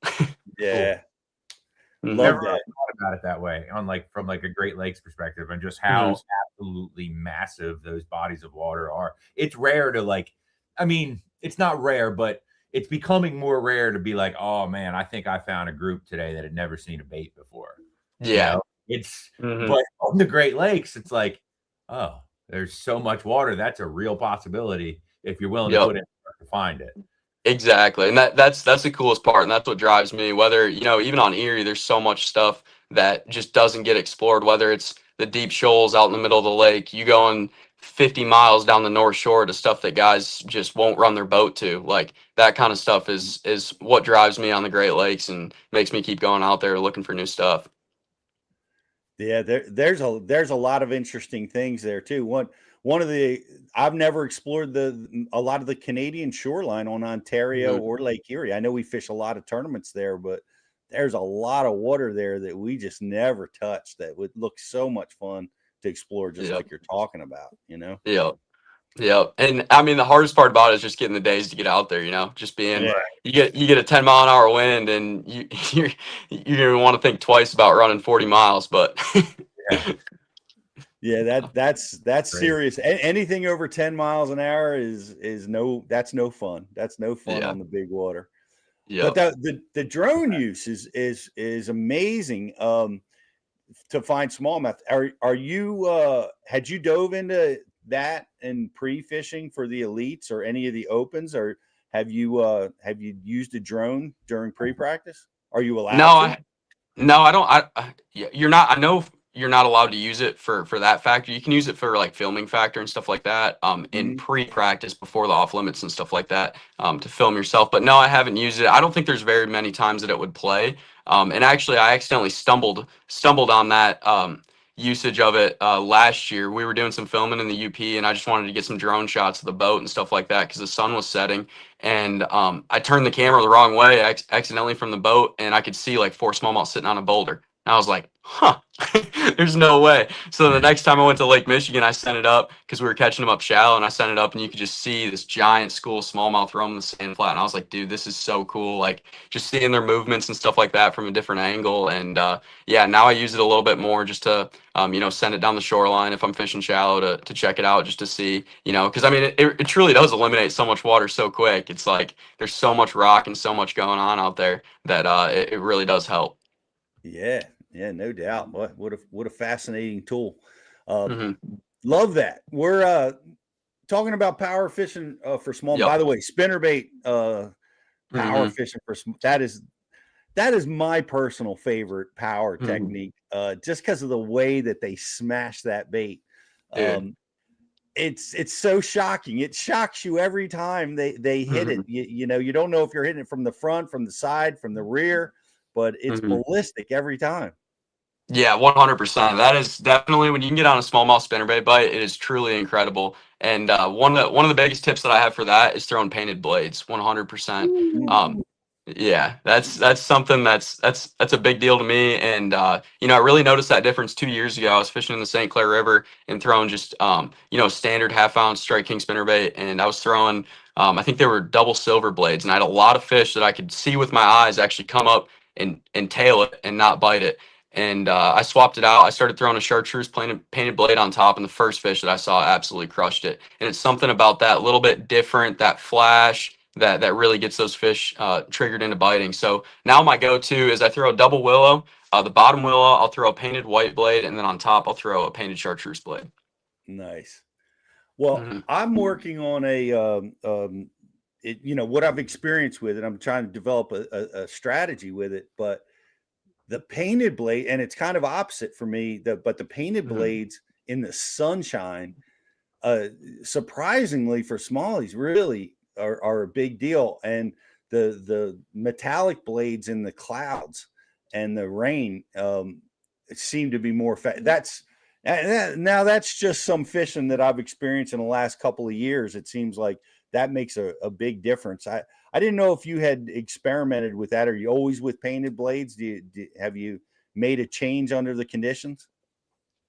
Yeah. Cool. Love Never that. really thought about it that way, from a Great Lakes perspective, and just how absolutely massive those bodies of water are. It's rare to it's not rare, but it's becoming more rare to be like, oh man, I think I found a group today that had never seen a bait before. Yeah. It's but on the Great Lakes, it's like, oh, there's so much water. That's a real possibility if you're willing to put in to find it. Exactly. And that's the coolest part. And that's what drives me, whether, even on Erie, there's so much stuff that just doesn't get explored, whether it's the deep shoals out in the middle of the lake, you going 50 miles down the North Shore to stuff that guys just won't run their boat to. Like that kind of stuff is what drives me on the Great Lakes and makes me keep going out there looking for new stuff. Yeah, there's a lot of interesting things there too. One of the I've never explored a lot of the Canadian shoreline on Ontario or Lake Erie. I know we fish a lot of tournaments there, but there's a lot of water there that we just never touched that would look so much fun to explore, just like you're talking about, Yeah. And I mean, the hardest part about it is just getting the days to get out there, just being, you get a 10-mile-an-hour wind and you're going to want to think twice about running 40 miles, but that's serious. Anything over 10 miles an hour that's no fun. That's no fun on the big water. Yeah. But the drone use is amazing. To find smallmouth. Are you had you dove into that and pre-fishing for the elites or any of the opens, or have you used a drone during pre-practice? Are you allowed No, I don't. You're not. I know you're not allowed to use it for that factor. You can use it for like filming factor and stuff like that in pre-practice before the off limits and stuff like that to film yourself. But no, I haven't used it. I don't think there's very many times that it would play. And actually, I accidentally stumbled on that usage of it last year. We were doing some filming in the UP, and I just wanted to get some drone shots of the boat and stuff like that because the sun was setting. And I turned the camera the wrong way accidentally from the boat, and I could see like 4 smallmouth sitting on a boulder. And I was like, there's no way. So the next time I went to Lake Michigan, I sent it up because we were catching them up shallow, and I sent it up, and you could just see this giant school of smallmouth roaming the sand flat. And I was like, dude, this is so cool. Like just seeing their movements and stuff like that from a different angle. And now I use it a little bit more just to, send it down the shoreline if I'm fishing shallow to check it out just to see, because I mean, it truly does eliminate so much water so quick. It's like there's so much rock and so much going on out there that it really does help. Yeah, no doubt. What a fascinating tool. Love that. We're talking about power fishing for small. By the way, spinnerbait power fishing for that is my personal favorite power technique, just because of the way that they smash that bait. It's so shocking. It shocks you every time they hit it. You know, you don't know if you're hitting it from the front, from the side, from the rear, but it's ballistic every time. Yeah, 100%. That is definitely, when you can get on a smallmouth spinnerbait bite, it is truly incredible. And one of the biggest tips that I have for that is throwing painted blades. 100%. Yeah, that's something that's a big deal to me. And you know, I really noticed that difference 2 years ago. I was fishing in the St. Clair River and throwing just you know, standard half-ounce Strike King spinnerbait, and I was throwing I think they were double silver blades, and I had a lot of fish that I could see with my eyes actually come up and tail it and not bite it. And I swapped it out. I started throwing a chartreuse painted blade on top, and the first fish that I saw absolutely crushed it. And it's something about that little bit different, that flash, that really gets those fish triggered into biting. So now my go-to is I throw a double willow. The bottom willow, I'll throw a painted white blade, and then on top, I'll throw a painted chartreuse blade. Nice. Well, I'm working on you know, what I've experienced with it. I'm trying to develop a strategy with it, but the painted blade, and it's kind of opposite for me, but the painted blades in the sunshine, surprisingly for smallies, really are a big deal. And the metallic blades in the clouds and the rain seem to be more now that's just some fishing that I've experienced in the last couple of years. It seems like that makes a big difference. I didn't know if you had experimented with that. Are you always with painted blades? Have you made a change under the conditions?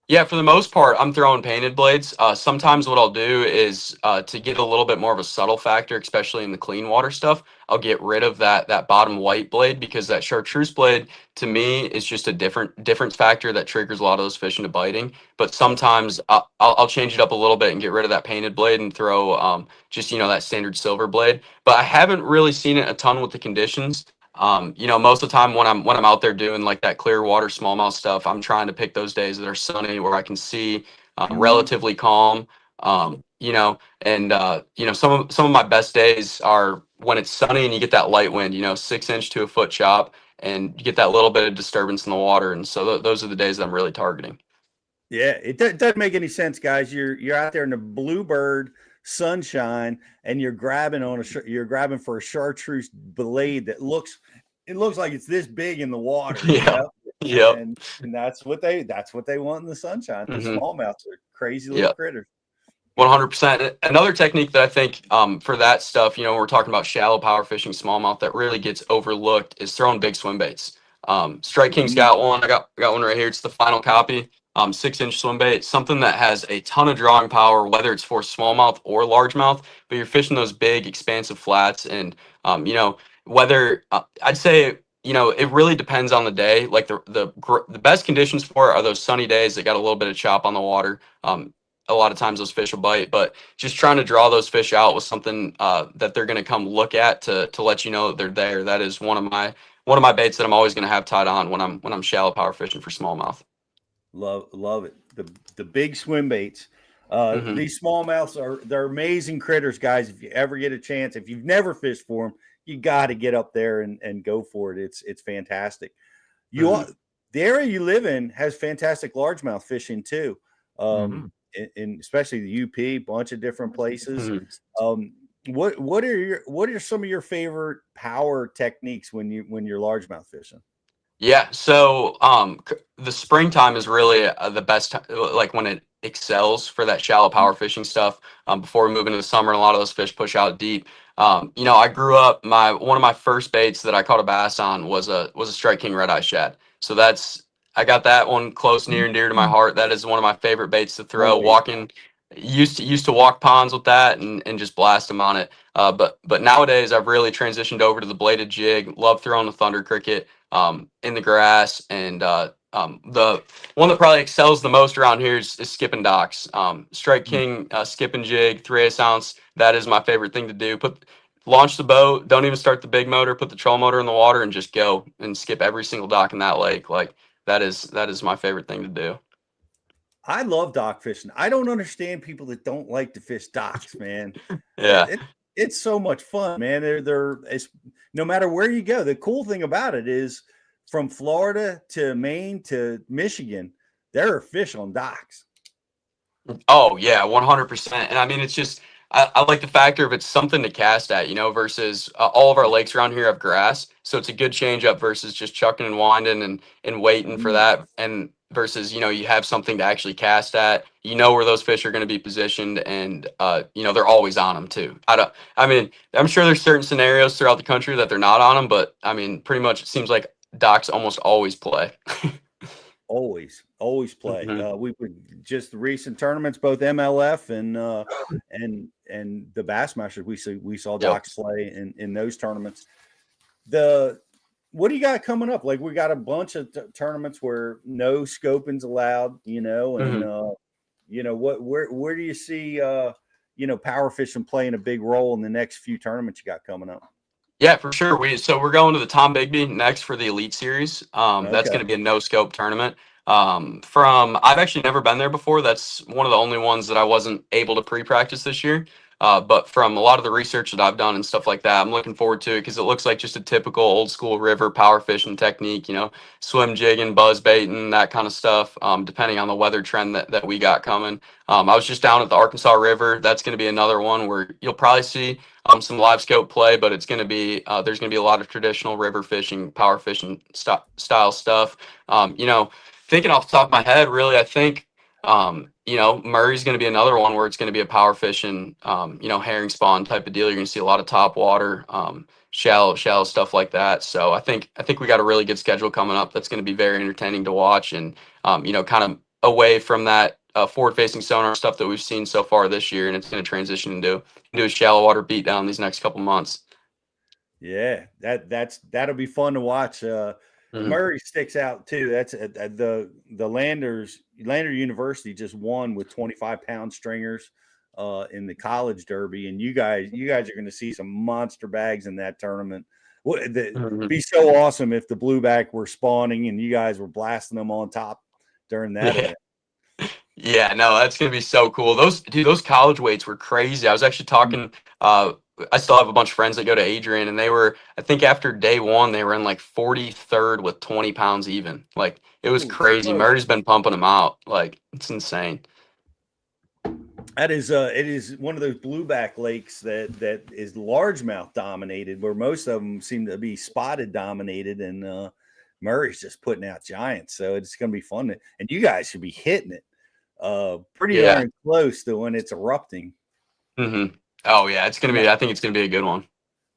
Yeah, for the most part, I'm throwing painted blades. Sometimes what I'll do is to get a little bit more of a subtle factor, especially in the clean water stuff, I'll get rid of that bottom white blade, because that chartreuse blade to me is just a difference factor that triggers a lot of those fish into biting. But sometimes I'll change it up a little bit and get rid of that painted blade and throw just, you know, that standard silver blade. But I haven't really seen it a ton with the conditions. You know, most of the time when I'm out there doing like that clear water smallmouth stuff, I'm trying to pick those days that are sunny where I can see relatively calm. You know, and you know, some of my best days are when it's sunny and you get that light wind, you know, 6-inch to a foot chop, and you get that little bit of disturbance in the water. And so those are the days that I'm really targeting. Yeah, it doesn't make any sense, guys. You're out there in the bluebird sunshine, and you're grabbing for a chartreuse blade that looks like it's this big in the water. You know? Yep. And that's what they want in the sunshine. The smallmouths are crazy little critters. 100%. Another technique that I think for that stuff, you know, we're talking about shallow power fishing smallmouth that really gets overlooked, is throwing big swim baits. Strike King's got one. I got one right here. It's the final copy. 6-inch swim bait, something that has a ton of drawing power, whether it's for smallmouth or largemouth. But you're fishing those big, expansive flats, and you know, whether I'd say, you know, it really depends on the day. Like the best conditions for it are those sunny days that got a little bit of chop on the water. A lot of times those fish will bite, but just trying to draw those fish out with something that they're going to come look at to let you know that they're there. That is one of my baits that I'm always going to have tied on when I'm shallow power fishing for smallmouth. Love it. The big swim baits. These smallmouths they're amazing critters, guys. If you ever get a chance, if you've never fished for them, you got to get up there and go for it. It's fantastic. The area you live in has fantastic largemouth fishing too. In especially the UP, bunch of different places. What are some of your favorite power techniques when you're largemouth fishing? Yeah, so the springtime is really the best time, like when it excels for that shallow power fishing stuff. Before we move into the summer, a lot of those fish push out deep. You know, I grew up, one of my first baits that I caught a bass on was a Strike King red eye shad. So I got that one close, near and dear to my heart. That is one of my favorite baits to throw. Used to walk ponds with that and just blast them on it. But nowadays I've really transitioned over to the bladed jig. Love throwing the thunder cricket in the grass, and the one that probably excels the most around here is skipping docks. Strike King skipping jig, 3/8 ounce. That is my favorite thing to do. Launch the boat, don't even start the big motor, put the troll motor in the water, and just go and skip every single dock in that lake. Like that is my favorite thing to do. I love dock fishing. I don't understand people that don't like to fish docks, man. Yeah. It's so much fun, man. no matter where you go. The cool thing about it is from Florida to Maine to Michigan, there are fish on docks. Oh yeah, 100%. And I mean, it's just I like the factor of it's something to cast at, versus all of our lakes around here have grass, so it's a good change up versus just chucking and winding and waiting for that. And versus you have something to actually cast at. You know where those fish are going to be positioned, and they're always on them too. I mean, I'm sure there's certain scenarios throughout the country that they're not on them, but I mean, pretty much it seems like docks almost always play. Always play. Mhm. We would just the recent tournaments, both MLF and the Bassmaster. We saw Yep. Docs play in those tournaments. What do you got coming up? Like we got a bunch of tournaments where no scoping's allowed, and where do you see power fishing playing a big role in the next few tournaments you got coming up? Yeah, for sure. We're going to the Tom Bigby next for the Elite Series. That's Okay. going to be a no scope tournament. I've actually never been there before. That's one of the only ones that I wasn't able to pre-practice this year. But from a lot of the research that I've done and stuff like that, I'm looking forward to it because it looks like just a typical old school river power fishing technique, swim jigging, buzz baiting, that kind of stuff, depending on the weather trend that we got coming. I was just down at the Arkansas River. That's going to be another one where you'll probably see some live scope play, but it's going to be there's going to be a lot of traditional river fishing, power fishing style stuff. Thinking off the top of my head, really, I think Murray's going to be another one where it's going to be a power fishing, herring spawn type of deal. You're going to see a lot of top water, shallow stuff like that. So I think we got a really good schedule coming up. That's going to be very entertaining to watch, and kind of away from that forward-facing sonar stuff that we've seen so far this year, and it's going to transition into a shallow water beatdown these next couple months. Yeah, that'll be fun to watch. Murray sticks out too. That's the Lander University just won with 25-pound stringers in the college derby, and you guys are going to see some monster bags in that tournament. Be so awesome if the blueback were spawning and you guys were blasting them on top during that event. Yeah, no, that's gonna be so cool. Those college weights were crazy. I was actually talking. I still have a bunch of friends that go to Adrian, and they were, I think after day one, they were in like 43rd with 20 pounds even. Like it was crazy. Murray's been pumping them out. Like it's insane. It is one of those blueback lakes that is largemouth dominated, where most of them seem to be spotted dominated, and Murray's just putting out giants. So it's going to be fun, and you guys should be hitting it pretty darn close to when it's erupting. Mm-hmm. Oh yeah, it's gonna be. I think it's gonna be a good one.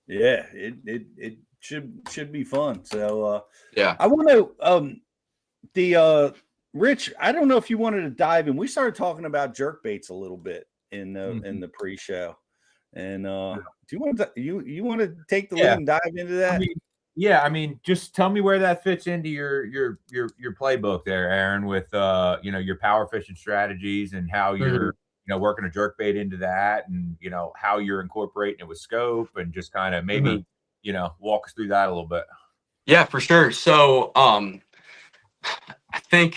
Yeah, it should be fun. So yeah, I want to Rich. I don't know if you wanted to dive in. We started talking about jerk baits a little bit in the pre-show, and do you want to you want to take the lead and dive into that? I mean, just tell me where that fits into your playbook there, Aaron, with your power fishing strategies and how you're working a jerk bait into that, and how you're incorporating it with scope, and just kind of maybe walk us through that a little bit. Yeah, for sure. So I think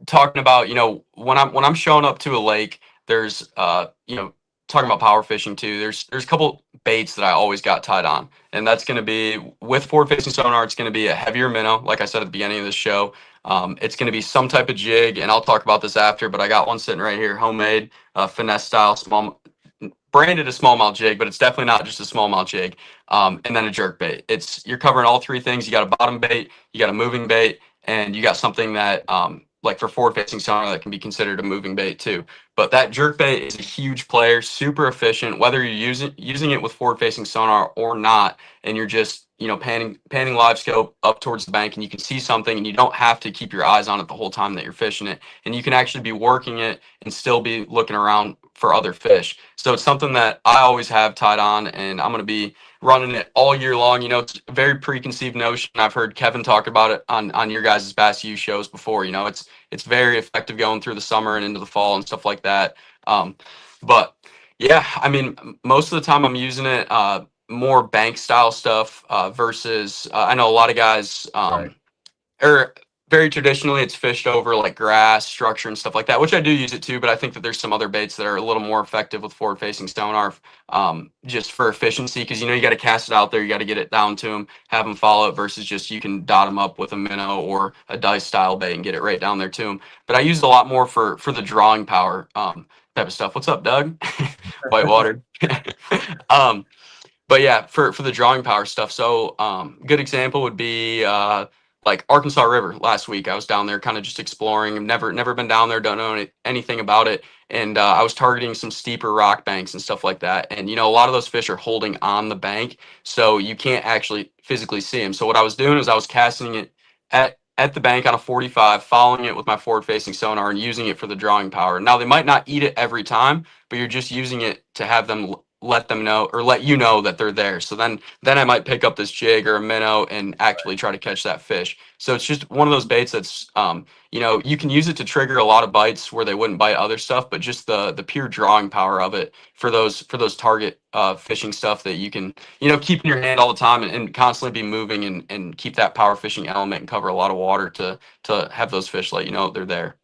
talking about when I'm showing up to a lake, there's talking about power fishing too, there's a couple baits that I always got tied on, and that's going to be with forward facing sonar. It's going to be a heavier minnow, like I said at the beginning of the show. It's going to be some type of jig, and I'll talk about this after, but I got one sitting right here, homemade, finesse style, small, branded a smallmouth jig, but it's definitely not just a smallmouth jig. And then a jerk bait. You're covering all three things. You got a bottom bait, you got a moving bait, and you got something that like for forward facing sonar that can be considered a moving bait too. But that jerk bait is a huge player, super efficient, whether you're using it with forward facing sonar or not, and you're just panning live scope up towards the bank, and you can see something, and you don't have to keep your eyes on it the whole time that you're fishing it, and you can actually be working it and still be looking around for other fish. So it's something that I always have tied on, and I'm going to be running it all year long. It's a very preconceived notion. I've heard Kevin talk about it on your guys' Bass U shows before. It's very effective going through the summer and into the fall and stuff like that. But yeah, I mean, most of the time I'm using it more bank style stuff versus I know a lot of guys or very traditionally it's fished over like grass, structure, and stuff like that, which I do use it too, but I think that there's some other baits that are a little more effective with forward facing sonar, just for efficiency, because you got to cast it out there, you got to get it down to them, have them follow it, versus just you can dot them up with a minnow or a dice style bait and get it right down there to them. But I use it a lot more for the drawing power type of stuff. What's up, Doug? Whitewater. But yeah, for the drawing power stuff. So good example would be like Arkansas River last week. I was down there kind of just exploring. I've never been down there, don't know anything about it. And I was targeting some steeper rock banks and stuff like that. And a lot of those fish are holding on the bank, so you can't actually physically see them. So what I was doing is I was casting it at the bank on a 45, following it with my forward facing sonar and using it for the drawing power. Now they might not eat it every time, but you're just using it to have them let them know, or let you know that they're there. So then I might pick up this jig or a minnow and actually try to catch that fish. So it's just one of those baits that's you can use it to trigger a lot of bites where they wouldn't bite other stuff, but just the pure drawing power of it for those target fishing stuff that you can keep in your hand all the time and constantly be moving and keep that power fishing element and cover a lot of water to have those fish let you know they're there.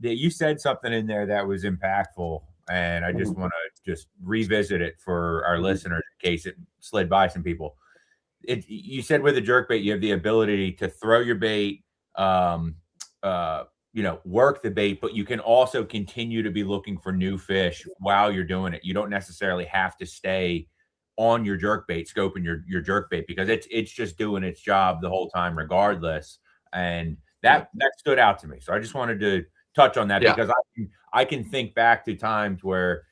Yeah, you said something in there that was impactful, and I just want to just revisit it for our listeners in case it slid by some people. You said with a jerkbait, you have the ability to throw your bait, work the bait, but you can also continue to be looking for new fish while you're doing it. You don't necessarily have to stay on your jerkbait, scoping your jerkbait, because it's just doing its job the whole time regardless. And that stood out to me. So I just wanted to touch on that because I can think back to times where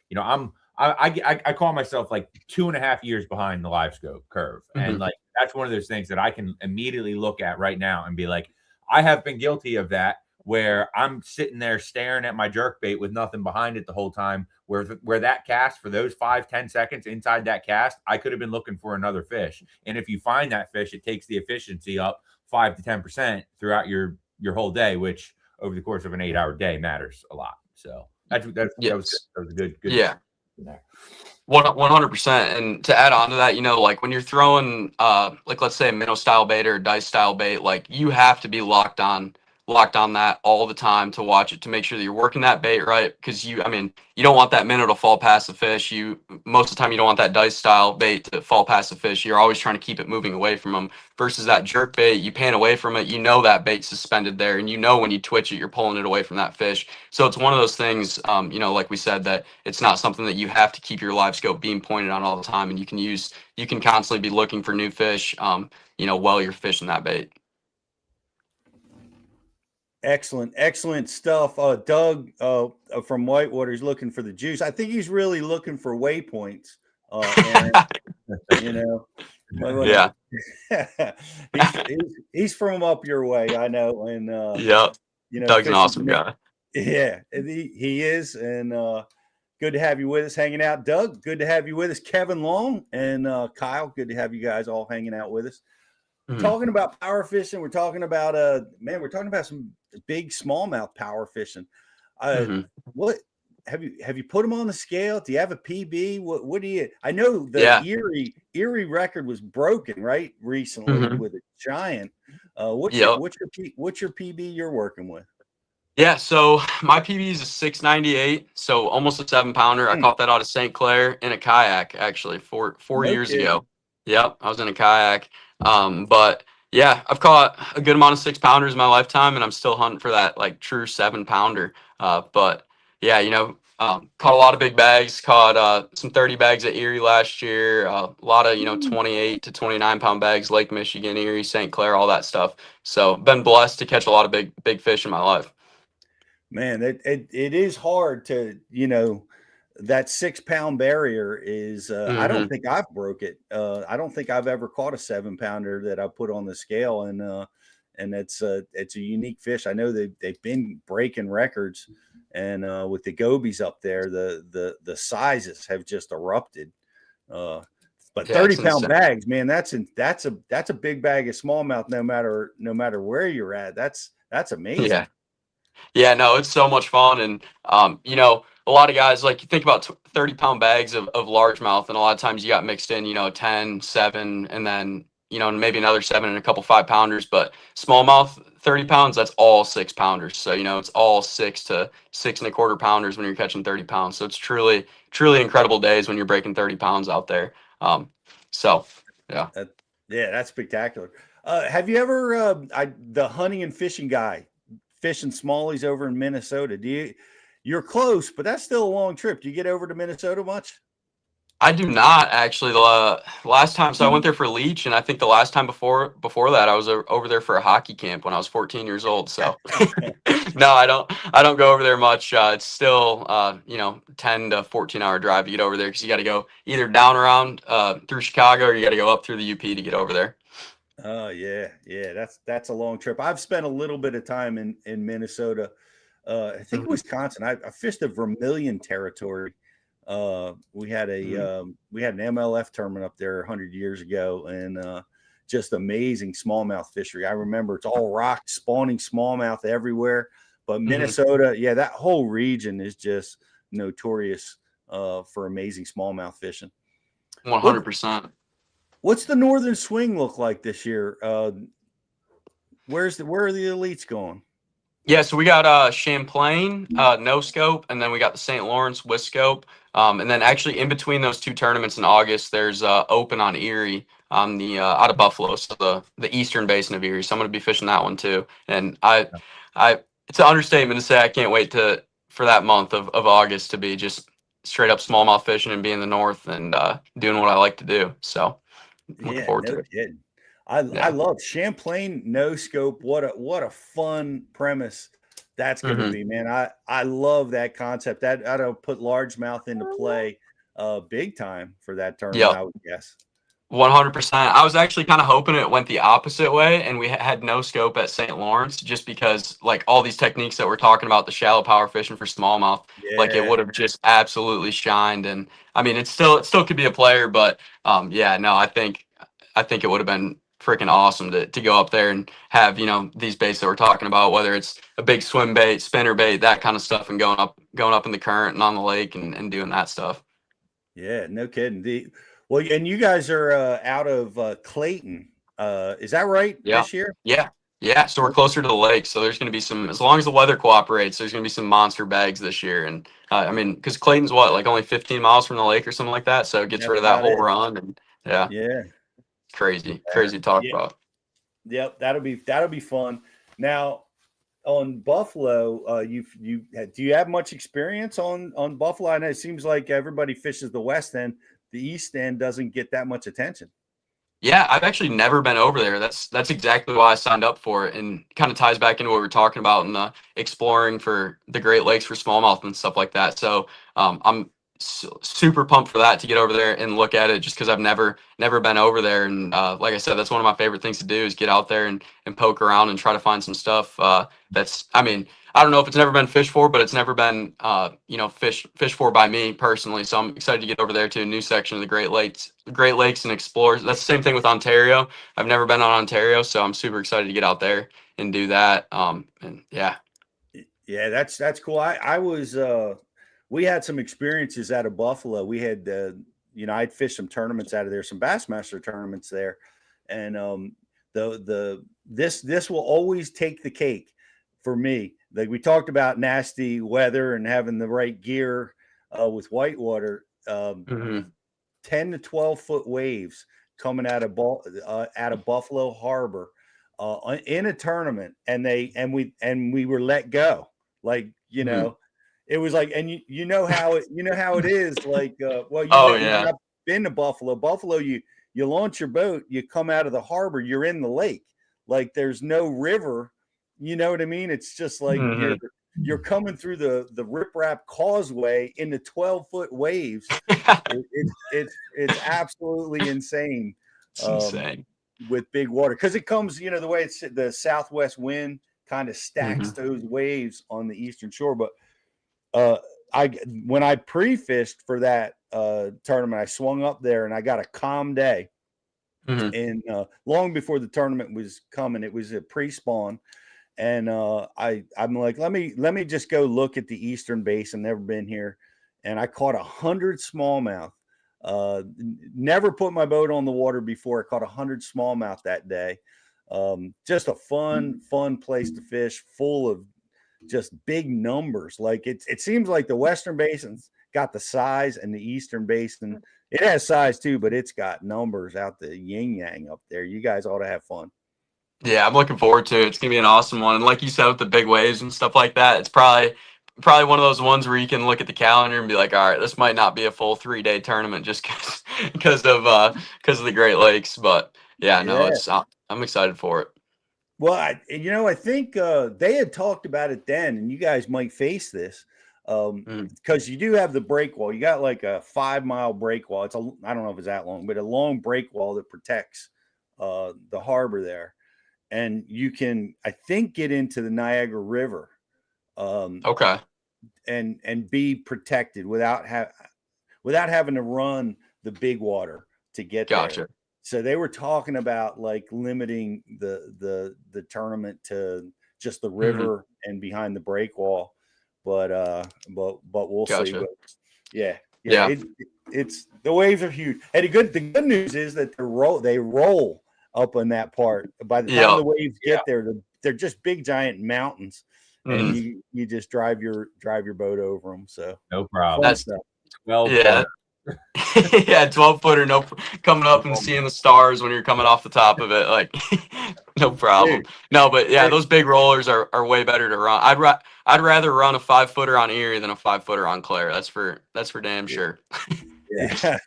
I call myself like 2.5 years behind the live scope curve, and like that's one of those things that I can immediately look at right now and be like, I have been guilty of that, where I'm sitting there staring at my jerkbait with nothing behind it the whole time, where that cast, for those 5-10 seconds inside that cast, I could have been looking for another fish. And if you find that fish, it takes the efficiency up 5 to 10% throughout your whole day, which over the course of an 8-hour day matters a lot. So that was a good. Yeah. 100%. And to add on to that, like when you're throwing like let's say a minnow style bait or a dice style bait, like you have to be locked on that all the time to watch it, to make sure that you're working that bait right, because you don't want that minnow to fall past the fish. Most of the time you don't want that dice style bait to fall past the fish. You're always trying to keep it moving away from them, versus that jerk bait, you pan away from it, that bait's suspended there, and when you twitch it, you're pulling it away from that fish. So it's one of those things, like we said, that it's not something that you have to keep your live scope being pointed on all the time, and you can constantly be looking for new fish while you're fishing that bait. Excellent stuff. Doug from Whitewater is looking for the juice. I think he's really looking for waypoints. Yeah. he's from up your way, I know. And Doug's an awesome guy. Yeah, he is. And good to have you with us, hanging out. Doug, good to have you with us. Kevin Long and Kyle, good to have you guys all hanging out with us. Talking about power fishing, we're talking about some big smallmouth power fishing. What have you put them on the scale? Do you have a PB? What do you? I know the Erie record was broken right recently with a giant. What's your PB you're working with? Yeah, so my PB is a 698, so almost a 7-pounder. I caught that out of St. Clair in a kayak actually four years ago. Yep, I was in a kayak. But yeah, I've caught a good amount of 6-pounders in my lifetime, and I'm still hunting for that like true 7-pounder. But yeah, caught a lot of big bags. Caught some 30 bags at Erie last year. A lot of 28 to 29-pound bags, Lake Michigan, Erie, St. Clair, all that stuff. So been blessed to catch a lot of big fish in my life. Man, it is hard to that 6-pound barrier is I don't think I've broke it. I don't think I've ever caught a 7-pounder that I put on the scale, and it's a unique fish. I know they've been breaking records, and with the gobies up there, the sizes have just erupted. But 30-pound bags, man, that's a big bag of smallmouth. No matter where you're at, that's amazing. Yeah, no, it's so much fun. And, a lot of guys, like you think about 30-pound bags of largemouth, and a lot of times you got mixed in, 10, 7, and then, and maybe another 7 and a couple 5-pounders. But smallmouth 30 pounds, that's all 6-pounders. So, it's all 6 to 6 1/4 pounders when you're catching 30 pounds. So it's truly, truly incredible days when you're breaking 30 pounds out there. So, yeah. Yeah, that's spectacular. Have you ever, the hunting and fishing guy, fishing smallies over in Minnesota? You're close, but that's still a long trip. Do you get over to Minnesota much? I do not actually. The last time, so I went there for Leech, and I think the last time before that, I was over there for a hockey camp when I was 14 years old. So, no, I don't go over there much. It's still 10 to 14-hour drive to get over there because you got to go either down around through Chicago or you got to go up through the UP to get over there. Oh yeah, that's a long trip. I've spent a little bit of time in Minnesota. I think Wisconsin. I fished the Vermilion territory. We had an MLF tournament up there 100 years ago, and just amazing smallmouth fishery. I remember it's all rock, spawning smallmouth everywhere. But Minnesota, yeah, that whole region is just notorious for amazing smallmouth fishing. 100%. What's the Northern Swing look like this year? Where are the elites going? Yeah, so we got Champlain, no scope, and then we got the St. Lawrence with scope. And then actually in between those two tournaments in August, there's open on Erie on the out of Buffalo, so the eastern basin of Erie. So I'm going to be fishing that one too. And I it's an understatement to say I can't wait for that month of August to be just straight up smallmouth fishing and be in the north and doing what I like to do. So looking forward to it. Kidding. I love Champlain no scope. What a fun premise that's going to be, man. I love that concept. That'll put largemouth into play big time for that tournament, I would guess. 100%. I was actually kind of hoping it went the opposite way and we had no scope at St. Lawrence just because like all these techniques that we're talking about, the shallow power fishing for smallmouth, like it would have just absolutely shined. And I mean, it still could be a player, but I think it would have been freaking awesome to go up there and have, these baits that we're talking about, whether it's a big swim bait, spinner bait, that kind of stuff, and going up in the current and on the lake and doing that stuff. Yeah, no kidding. Well, and you guys are out of Clayton. Is that right? Yeah. This year? Yeah. So we're closer to the lake. So there's going to be some, as long as the weather cooperates, there's going to be some monster bags this year. And I mean, because Clayton's like only 15 miles from the lake or something like that. So it gets rid of that whole run. And yeah. Crazy to talk about. Yep, that'll be fun. Now, on Buffalo, do you have much experience on Buffalo? I know it seems like everybody fishes the west end. The east end doesn't get that much attention. Yeah, I've actually never been over there. That's exactly why I signed up for it, and kind of ties back into what we were talking about in the exploring for the Great Lakes for smallmouth and stuff like that. So I'm super pumped for that, to get over there and look at it, just because I've never been over there. And like I said, that's one of my favorite things to do, is get out there and poke around and try to find some stuff that's, I mean, I don't know if it's never been fished for, but it's never been fished for by me personally. So I'm excited to get over there to a new section of the Great Lakes and explore. That's the same thing with Ontario. I've never been on Ontario, so I'm super excited to get out there and do that. That's cool. I was we had some experiences out of Buffalo. We had, I'd fished some tournaments out of there, some Bassmaster tournaments there. And this will always take the cake for me. Like we talked about nasty weather and having the right gear with Whitewater, 10 to 12 foot waves coming out of Buffalo Harbor in a tournament. And we were let go. Like, it was like, and you know how it is. Like, you've not been to Buffalo. Buffalo, you launch your boat, you come out of the harbor, you're in the lake. Like there's no river. You know what I mean? It's just like you're coming through the riprap causeway in the 12-foot waves. It's absolutely insane. It's insane with big water, because it comes, the way it's the southwest wind kind of stacks those waves on the eastern shore. But when I pre-fished for that tournament, I swung up there and I got a calm day. And long before the tournament was coming, it was a pre-spawn. And I'm like, let me just go look at the eastern basin. Never been here. And I caught 100 smallmouth Never put my boat on the water before. I caught 100 smallmouth that day. Just a fun place to fish, full of just big numbers. Like it seems like the Western Basin's got the size, and the Eastern Basin, it has size too, but it's got numbers out the yin yang up there. You guys ought to have fun. Yeah, I'm looking forward to it. It's gonna be an awesome one. And like you said, with the big waves and stuff like that, it's probably one of those ones where you can look at the calendar and be like, all right, this might not be a full 3-day tournament just because of the Great Lakes. But yeah, no, I'm excited for it. Well, I think they had talked about it then, and you guys might face this because you do have the break wall. You got like a 5-mile break wall. I don't know if it's that long, but a long break wall that protects the harbor there. And you can, I think, get into the Niagara River, okay, and be protected without having to run the big water to get there. So they were talking about like limiting the tournament to just the river and behind the break wall, but we'll see. But yeah. It's the waves are huge, and the good news is that they roll up in that part. By the time the waves get there, they're just big giant mountains, and you just drive your boat over them. So no problem. That's 12. Yeah. Yeah, 12-footer, no coming up and seeing the stars when you're coming off the top of it, like no problem. Dude, no, but yeah, those big rollers are way better to run. I'd rather run a 5-footer on Erie than a 5-footer on Clare. That's for damn sure. Yeah.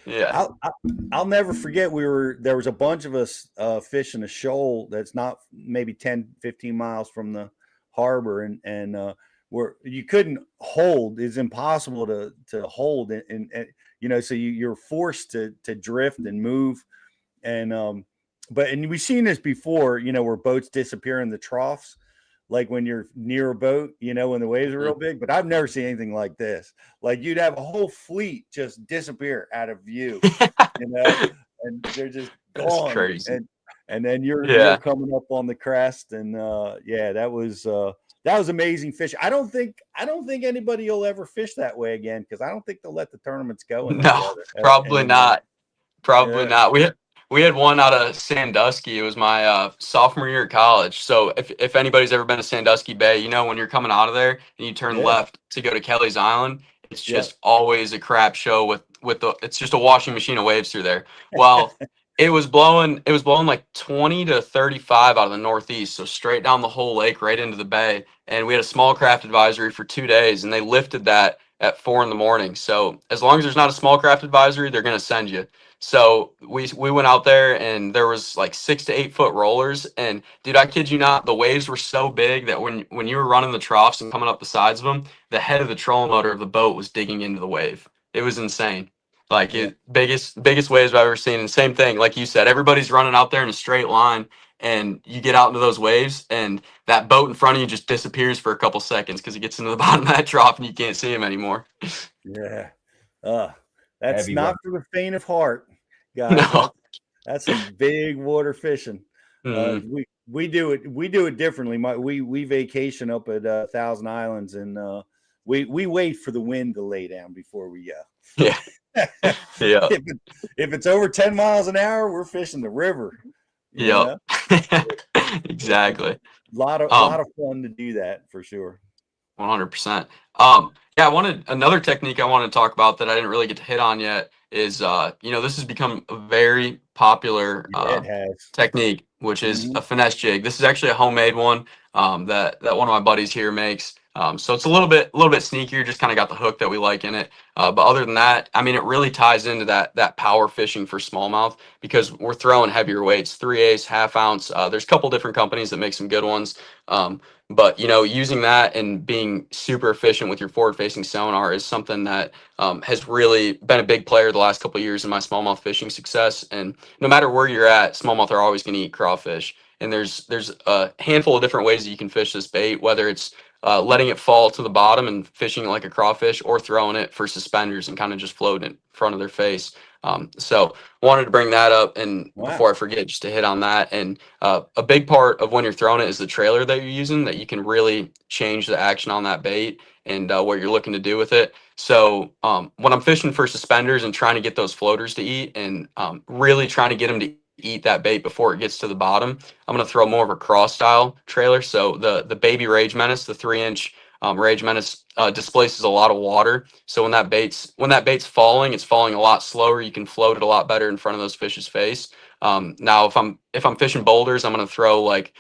Yeah. I'll never forget, there was a bunch of us fishing a shoal that's not maybe 10, 15 miles from the harbor, and where you couldn't hold. It's impossible to hold, and so you're forced to drift and move, and we've seen this before, where boats disappear in the troughs, like when you're near a boat, when the waves are real big. But I've never seen anything like this. Like you'd have a whole fleet just disappear out of view, and they're just gone. That's crazy. And then you're coming up on the crest, and that was amazing fish. I don't think anybody will ever fish that way again, because I don't think they'll let the tournaments go. No, probably not. Probably not. We had one out of Sandusky. It was my sophomore year at college. So if anybody's ever been to Sandusky Bay, when you're coming out of there and you turn left to go to Kelly's Island, it's just always a crap show it's just a washing machine of waves through there. Well, it was blowing like 20 to 35 out of the northeast, so straight down the whole lake right into the bay. And we had a small craft advisory for 2 days, and they lifted that at 4 a.m. So as long as there's not a small craft advisory, they're going to send you. So we went out there, and there was like 6 to 8 foot rollers, and dude, I kid you not, the waves were so big that when you were running the troughs and coming up the sides of them, the head of the trolling motor of the boat was digging into the wave. It was insane. Like biggest waves I've ever seen. And same thing, like you said, everybody's running out there in a straight line, and you get out into those waves, and that boat in front of you just disappears for a couple seconds because it gets into the bottom of that trough and you can't see him anymore. Yeah. That's heavy not for the faint of heart, guys. No. That's some big water fishing. We do it differently. We vacation up at 1,000 Islands, and we wait for the wind to lay down before we go. Yeah. Yeah. If it's over 10 miles an hour, we're fishing the river. Yeah. Exactly. A lot of fun to do that, for sure. 100%. Another technique I want to talk about that I didn't really get to hit on yet is this has become a very popular technique, which is a finesse jig. This is actually a homemade one that one of my buddies here makes. So it's a little bit sneakier, just kind of got the hook that we like in it. But other than that, I mean, it really ties into that power fishing for smallmouth, because we're throwing heavier weights, 3/8, half ounce. There's a couple different companies that make some good ones. But using that and being super efficient with your forward facing sonar is something that has really been a big player the last couple of years in my smallmouth fishing success. And no matter where you're at, smallmouth are always going to eat crawfish. And there's a handful of different ways that you can fish this bait, whether it's letting it fall to the bottom and fishing it like a crawfish, or throwing it for suspenders and kind of just floating it in front of their face. So wanted to bring that up, and before I forget, just to hit on that. And a big part of when you're throwing it is the trailer that you're using, that you can really change the action on that bait. and what you're looking to do with it. So when I'm fishing for suspenders and trying to get those floaters to eat, and really trying to get them to eat that bait before it gets to the bottom, I'm going to throw more of a cross style trailer. So the baby Rage Menace, the 3-inch Rage Menace, displaces a lot of water. So when that bait's falling, it's falling a lot slower. You can float it a lot better in front of those fish's face. Now if I'm fishing boulders, I'm going to throw like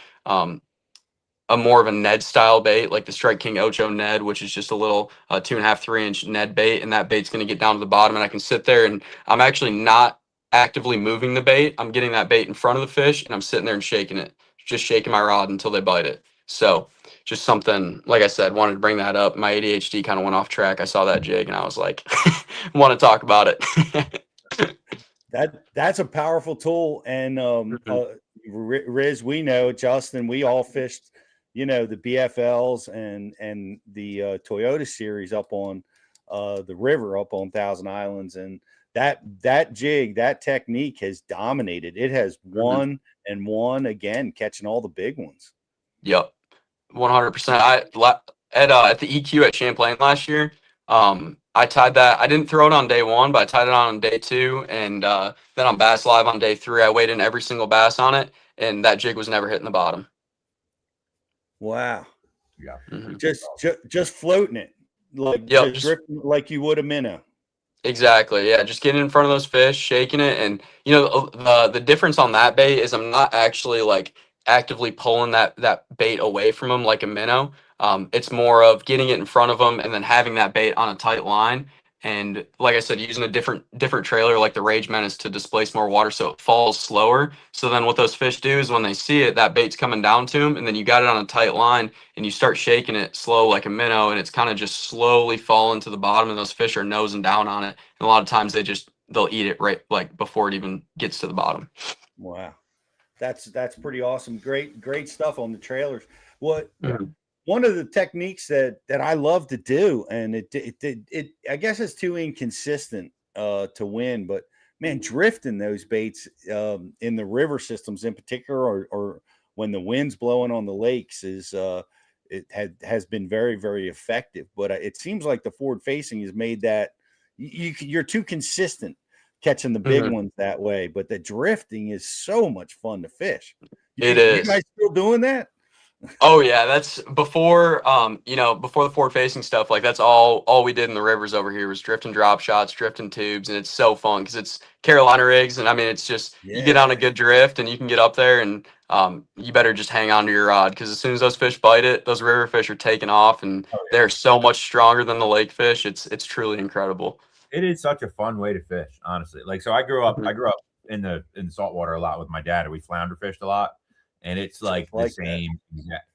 a more of a Ned style bait, like the Strike King Ocho Ned, which is just a little 2.5, 3-inch Ned bait, and that bait's going to get down to the bottom, and I can sit there, and I'm actually not actively moving the bait. I'm getting that bait in front of the fish, and I'm sitting there and shaking it, just shaking my rod until they bite it. So just something, like I said, wanted to bring that up. My ADHD kind of went off track. I saw that jig, and I was like, want to talk about it. That's a powerful tool, and Riz, we know, Justin, we all fished, the BFLs and the Toyota series up on the river up on Thousand Islands, and that jig, that technique has dominated. It has won and won again, catching all the big ones. Yep, 100%. At the EQ at Champlain last year, I tied that. I didn't throw it on day 1, but I tied it on day 2, and then on Bass Live on day 3, I weighed in every single bass on it, and that jig was never hitting the bottom. Wow. Yeah. Just floating it, like just drifting like you would a minnow. Exactly. Yeah, just getting in front of those fish, shaking it, and the difference on that bait is I'm not actually like actively pulling that bait away from them like a minnow. It's more of getting it in front of them and then having that bait on a tight line. And like I said, using a different trailer like the Rage Menace to displace more water so it falls slower. So then what those fish do is when they see it, that bait's coming down to them, and then you got it on a tight line and you start shaking it slow like a minnow, and it's kind of just slowly falling to the bottom, and those fish are nosing down on it. And a lot of times they'll eat it right like before it even gets to the bottom. Wow. That's pretty awesome. Great stuff on the trailers. One of the techniques that I love to do, and it I guess it's too inconsistent to win, but man, drifting those baits in the river systems in particular, or when the wind's blowing on the lakes, is has been very, very effective. But it seems like the forward facing has made that you're too consistent catching the big ones that way. But the drifting is so much fun to fish. You guys still doing that? Oh yeah, that's before before the forward facing stuff. Like that's all we did in the rivers over here was drifting drop shots, drifting tubes, and it's so fun because it's Carolina rigs, and I mean it's just you get on a good drift and you can get up there, and you better just hang on to your rod because as soon as those fish bite it, those river fish are taking off, and they're so much stronger than the lake fish. It's truly incredible. It is such a fun way to fish, honestly. Like so, I grew up in the saltwater a lot with my dad, and we flounder fished a lot. And it's like the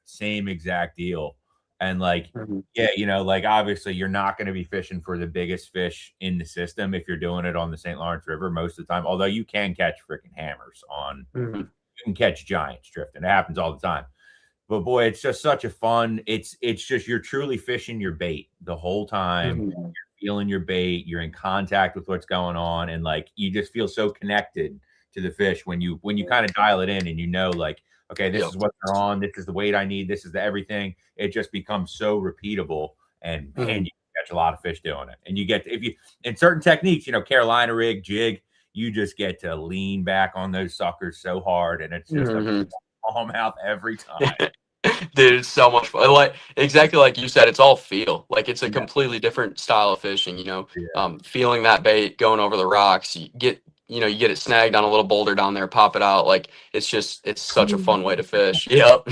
same exact deal. And like, like obviously you're not going to be fishing for the biggest fish in the system if you're doing it on the St. Lawrence River most of the time. Although you can catch freaking hammers on, you can catch giants drifting. It happens all the time. But boy, it's just such a fun. It's just you're truly fishing your bait the whole time. You're feeling your bait. You're in contact with what's going on, and like you just feel so connected to the fish when you kind of dial it in, and like. Okay, this is what they're on. This is the weight I need. This is the everything. It just becomes so repeatable, and man, you catch a lot of fish doing it. And you get in certain techniques, Carolina rig, jig, you just get to lean back on those suckers so hard, and it's just a palm out every time. Dude, it's so much fun. Like exactly like you said, it's all feel. Like it's a completely different style of fishing. Feeling that bait going over the rocks. You get it snagged on a little boulder down there, pop it out. Like it's such a fun way to fish. Yep.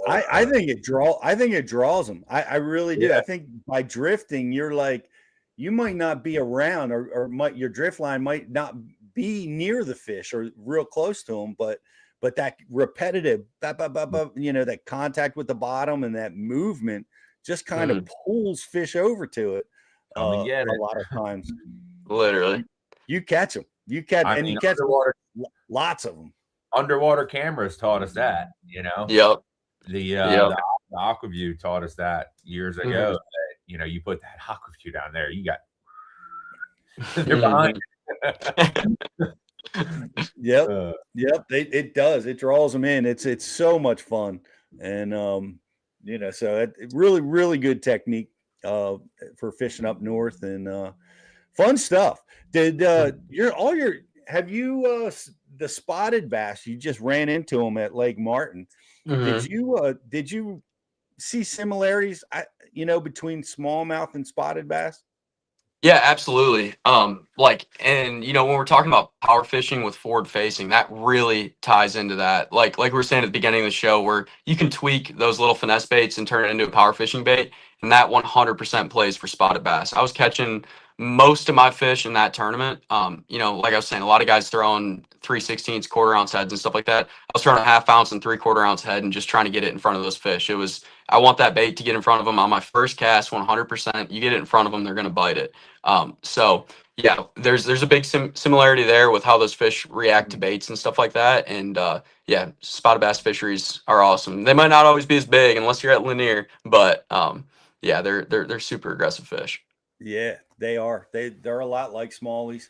I think it draws them. I really do. I think by drifting, you're like, you might not be around, or your drift line might not be near the fish or real close to them, but that repetitive, that contact with the bottom and that movement just kind of pulls fish over to it. A lot of times, literally, you catch them. You catch lots of them. Underwater cameras taught us that. Yep. The Aquaview taught us that years ago. That, you put that Aquaview down there, you got they're behind. Yep. It does. It draws them in. It's so much fun, and so it really, really good technique for fishing up north, and fun stuff. Did have you the spotted bass? You just ran into them at Lake Martin. Mm-hmm. Did you see similarities, between smallmouth and spotted bass? Yeah, absolutely. And when we're talking about power fishing with forward facing, that really ties into that. Like we were saying at the beginning of the show, where you can tweak those little finesse baits and turn it into a power fishing bait, and that 100% plays for spotted bass. I was catching most of my fish in that tournament. Like I was saying, a lot of guys throwing 3/16 quarter-ounce heads and stuff like that. I was throwing a 1/2 ounce and 3/4 ounce head and just trying to get it in front of those fish. I want that bait to get in front of them on my first cast. 100%. You get it in front of them, they're going to bite it. So yeah, there's a big similarity there with how those fish react to baits and stuff like that. And yeah, spotted bass fisheries are awesome. They might not always be as big unless you're at Lanier, but yeah, they're super aggressive fish. Yeah, they are. They're a lot like smallies.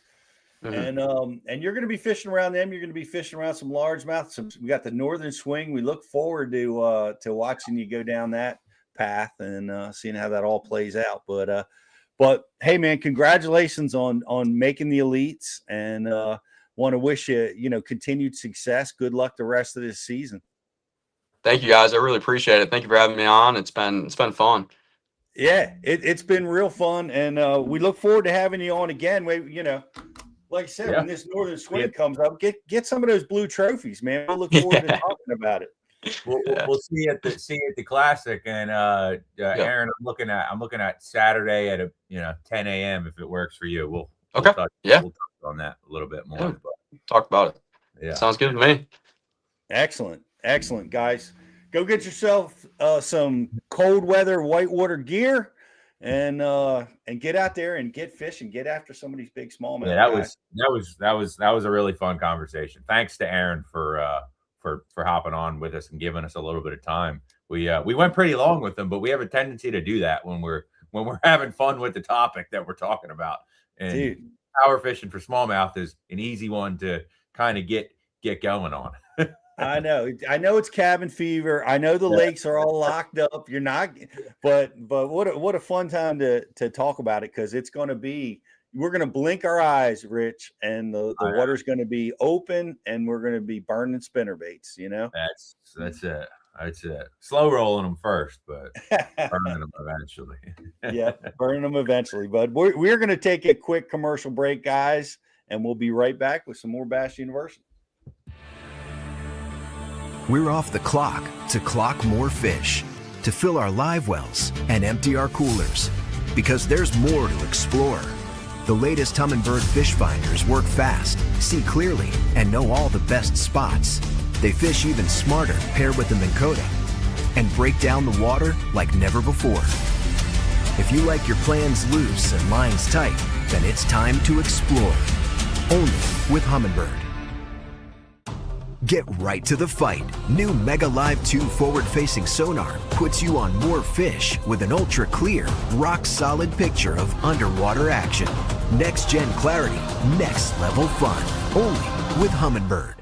Mm-hmm. And you're going to be fishing around them. You're going to be fishing around some largemouth. We got the northern swing. We look forward to watching you go down that path and seeing how that all plays out. But hey, man, congratulations on making the elites, and want to wish you continued success. Good luck the rest of this season. Thank you, guys. I really appreciate it. Thank you for having me on. It's been fun. Yeah, it's been real fun, and we look forward to having you on again. Like I said, when this northern swing comes up, get some of those blue trophies, man. We'll look forward to talking about it. We'll see you at the classic, and Aaron, I'm looking at Saturday at 10 a.m. if it works for you. We'll touch on that a little bit more. Yeah. Talk about it. Yeah, sounds good to me. Excellent, guys. Go get yourself some cold weather whitewater gear, and get out there and get fishing. Get after some of these big smallmouth. Yeah, that was a really fun conversation. Thanks to Aaron for hopping on with us and giving us a little bit of time. We went pretty long with them, but we have a tendency to do that when we're having fun with the topic that we're talking about. And power fishing for smallmouth is an easy one to kind of get going on. I know it's cabin fever. I know the lakes are all locked up. You're not, but what a fun time to talk about it, because it's going to be. We're going to blink our eyes, Rich, and the water's going to be open, and we're going to be burning spinner baits. That's it. That's it. Slow rolling them first, but burning them eventually. Yeah, burning them eventually. But we're going to take a quick commercial break, guys, and we'll be right back with some more Bass University. We're off the clock to clock more fish, to fill our live wells and empty our coolers, because there's more to explore. The latest Humminbird fish finders work fast, see clearly, and know all the best spots. They fish even smarter paired with the Minn Kota, and break down the water like never before. If you like your plans loose and lines tight, then it's time to explore. Only with Humminbird. Get right to the fight. New Mega Live 2 forward-facing sonar puts you on more fish with an ultra-clear, rock-solid picture of underwater action. Next-gen clarity, next-level fun. Only with Humminbird.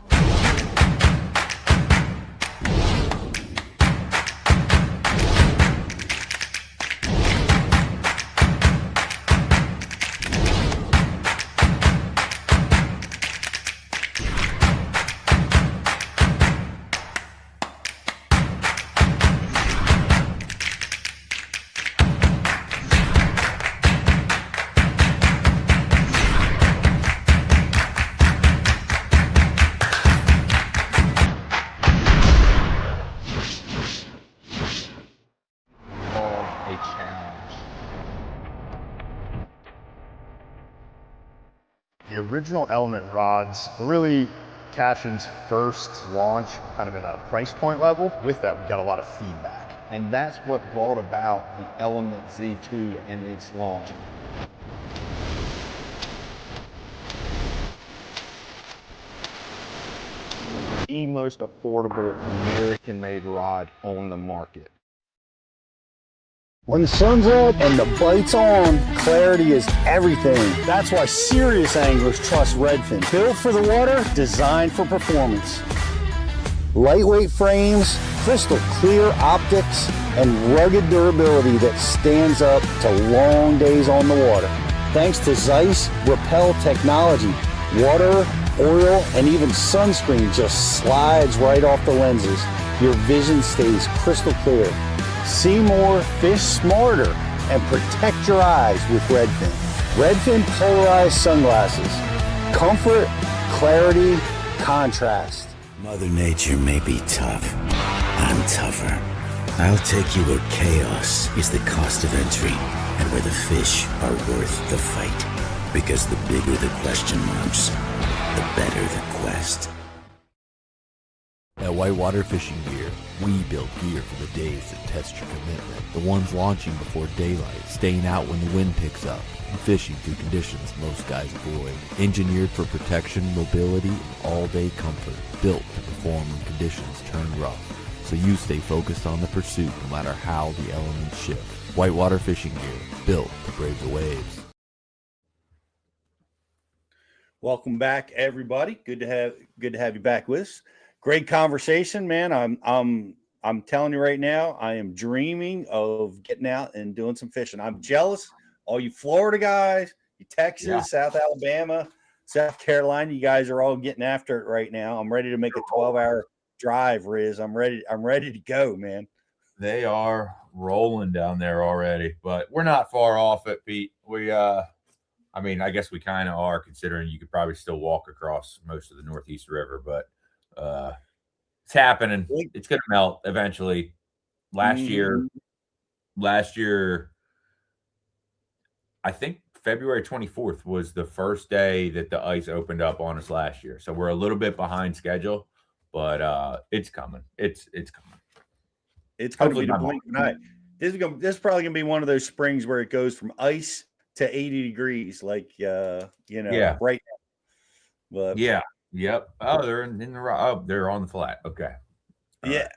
The original Element rods were really Cashin's first launch, kind of in a price point level. With that, we got a lot of feedback. And that's what brought about the Element Z2 and its launch. The most affordable American-made rod on the market. When the sun's up and the bite's on, clarity is everything. That's why serious anglers trust Redfin. Built for the water, designed for performance. Lightweight frames, crystal clear optics, and rugged durability that stands up to long days on the water. Thanks to Zeiss Repel technology, water, oil, and even sunscreen just slides right off the lenses. Your vision stays crystal clear. See more, fish smarter, and protect your eyes with Redfin. Redfin polarized sunglasses. Comfort, clarity, contrast. Mother Nature may be tough. I'm tougher. I'll take you where chaos is the cost of entry and where the fish are worth the fight. Because the bigger the question marks, the better the quest. At Whitewater Fishing Gear, we build gear for the days that test your commitment. The ones launching before daylight, staying out when the wind picks up, and fishing through conditions most guys avoid. Engineered for protection, mobility, and all-day comfort. Built to perform when conditions turn rough. So you stay focused on the pursuit no matter how the elements shift. Whitewater Fishing Gear, built to brave the waves. Welcome back, everybody. Good to have you back with us. Great conversation, man. I'm telling you right now, I am dreaming of getting out and doing some fishing. I'm jealous. All you Florida guys, you Texas, South Alabama, South Carolina, you guys are all getting after it right now. I'm ready to make a 12-hour drive, Riz. I'm ready to go, man. They are rolling down there already, but we're not far off it, Pete. I mean, I guess we kind of are, considering you could probably still walk across most of the Northeast River, but it's happening. It's going to melt eventually. Last year, I think February 24th was the first day that the ice opened up on us last year. So we're a little bit behind schedule, but it's coming. It's coming. It's going to be the blink of an eye. This is probably going to be one of those springs where it goes from ice to 80 degrees, like right now. But yep. Oh, they're in the oh, they're on the flat. Okay. Yeah.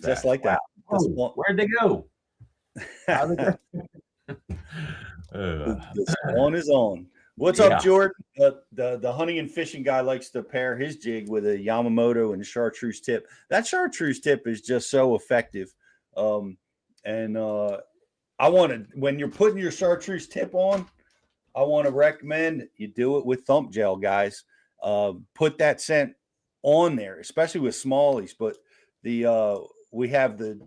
Just like that. Oh, where'd they go? The spawn is on. What's up, Jordan? The hunting and fishing guy likes to pair his jig with a Yamamoto and a chartreuse tip. That chartreuse tip is just so effective. I want to, when you're putting your chartreuse tip on, I want to recommend you do it with thump gel, guys. Put that scent on there, especially with smallies. But we have the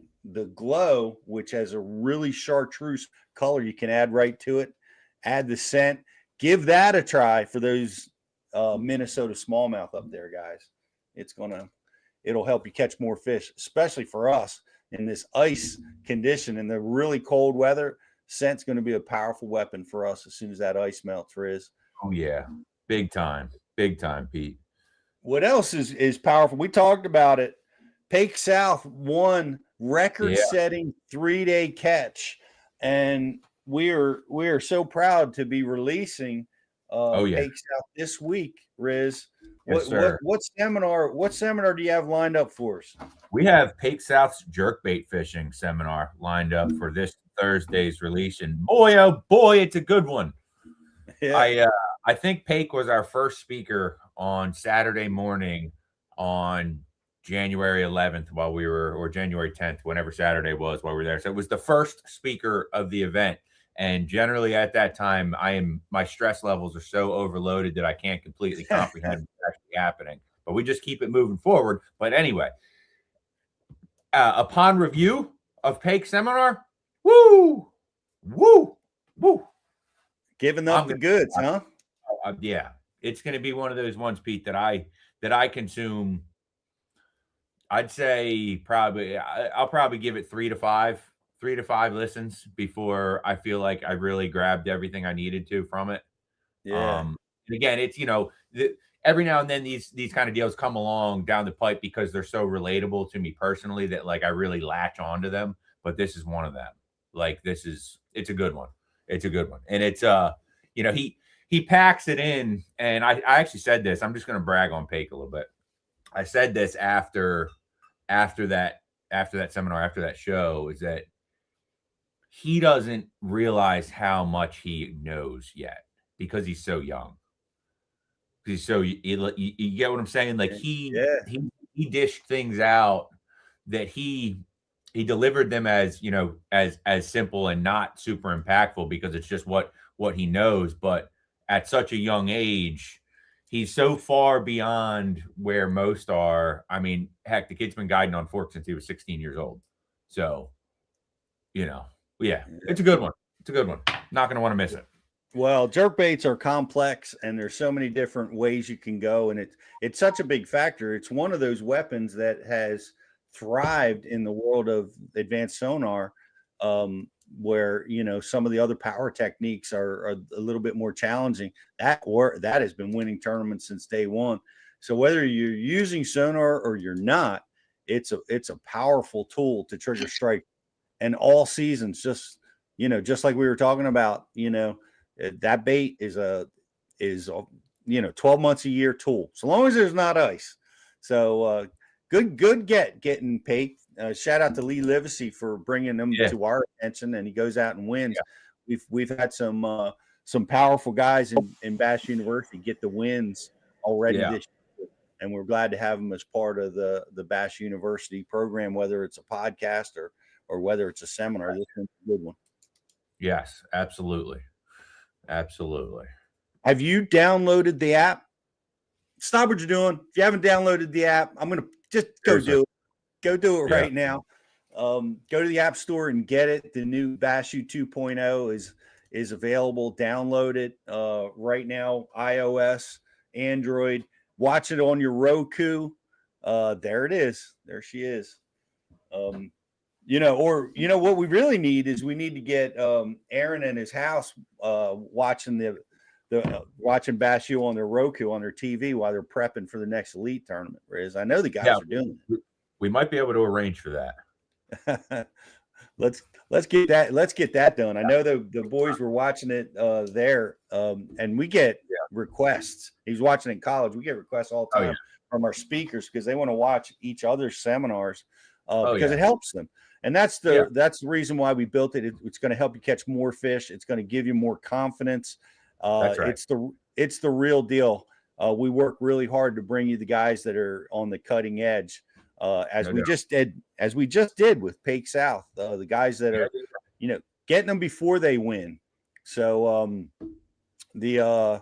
glow, which has a really chartreuse color you can add right to it. Add the scent. Give that a try for those Minnesota smallmouth up there, guys. It'll help you catch more fish, especially for us in this ice condition and the really cold weather. Scent's going to be a powerful weapon for us as soon as that ice melts, Riz. Oh yeah, big time, Pete. What else is powerful? We talked about it. Pake South won record-setting 3-day catch, and we are so proud to be releasing Pake South this week, Riz. What seminar do you have lined up for us? We have Pake South's jerkbait fishing seminar lined up for this Thursday's release, and boy, oh boy, it's a good one. Yeah. I think Pake was our first speaker on Saturday morning on January 11th or January 10th, whenever Saturday was, while we were there. So it was the first speaker of the event. And generally at that time, my stress levels are so overloaded that I can't completely comprehend what's actually happening. But we just keep it moving forward. But anyway, upon review of Pake seminar, woo, giving up the goods, huh? Yeah, it's going to be one of those ones, Pete, that I consume. I'd say I'll probably give it 3 to 5 listens before I feel like I really grabbed everything I needed to from it. Yeah. And again, it's, every now and then these kind of deals come along down the pipe because they're so relatable to me personally that like I really latch onto them. But this is one of them. Like it's a good one. It's a good one. And it's he packs it in. And I actually said this. I'm just going to brag on Pake a little bit. I said this after that seminar, after that show, is that he doesn't realize how much he knows yet because he's so young. You get what I'm saying? Like he's he dished things out that he delivered them as, as simple and not super impactful because it's just what he knows. But at such a young age, he's so far beyond where most are. I mean, heck, the kid's been guiding on fork since he was 16 years old. So, it's a good one. It's a good one. Not going to want to miss it. Well, jerkbaits are complex, and there's so many different ways you can go, and it's such a big factor. It's one of those weapons that has thrived in the world of advanced sonar, where some of the other power techniques are a little bit more challenging. That has been winning tournaments since day one. So whether you're using sonar or you're not, it's a powerful tool to trigger strike, and all seasons. Just like we were talking about, that bait is 12 months a year tool, so long as there's not ice. So good getting paid. Shout out to Lee Livesey for bringing them to our attention, and he goes out and wins. We've had some powerful guys in Bass University get the wins already this year, and we're glad to have them as part of the Bass University program, whether it's a podcast or whether it's a seminar. This one's a good one. Yes, absolutely. Absolutely. Have you downloaded the app? Stop what you're doing. If you haven't downloaded the app, I'm going to just go do it. Go do it right now. Go to the App Store and get it. The new Bass U 2.0 is available. Download it right now. iOS, Android. Watch it on your Roku. There it is. There she is. What we really need is we need to get Aaron in his house watching watching Bass U on their Roku on their TV while they're prepping for the next elite tournament. Whereas I know the guys are doing it. We might be able to arrange for that. Let's get that done. I know the boys were watching it there, and we get requests. He's watching in college. We get requests all the time from our speakers because they want to watch each other's seminars because it helps them. And that's the reason why we built it. It's going to help you catch more fish. It's going to give you more confidence. That's right. It's the real deal. We work really hard to bring you the guys that are on the cutting edge, as we just did with Pake South. The guys that are, getting them before they win. So that's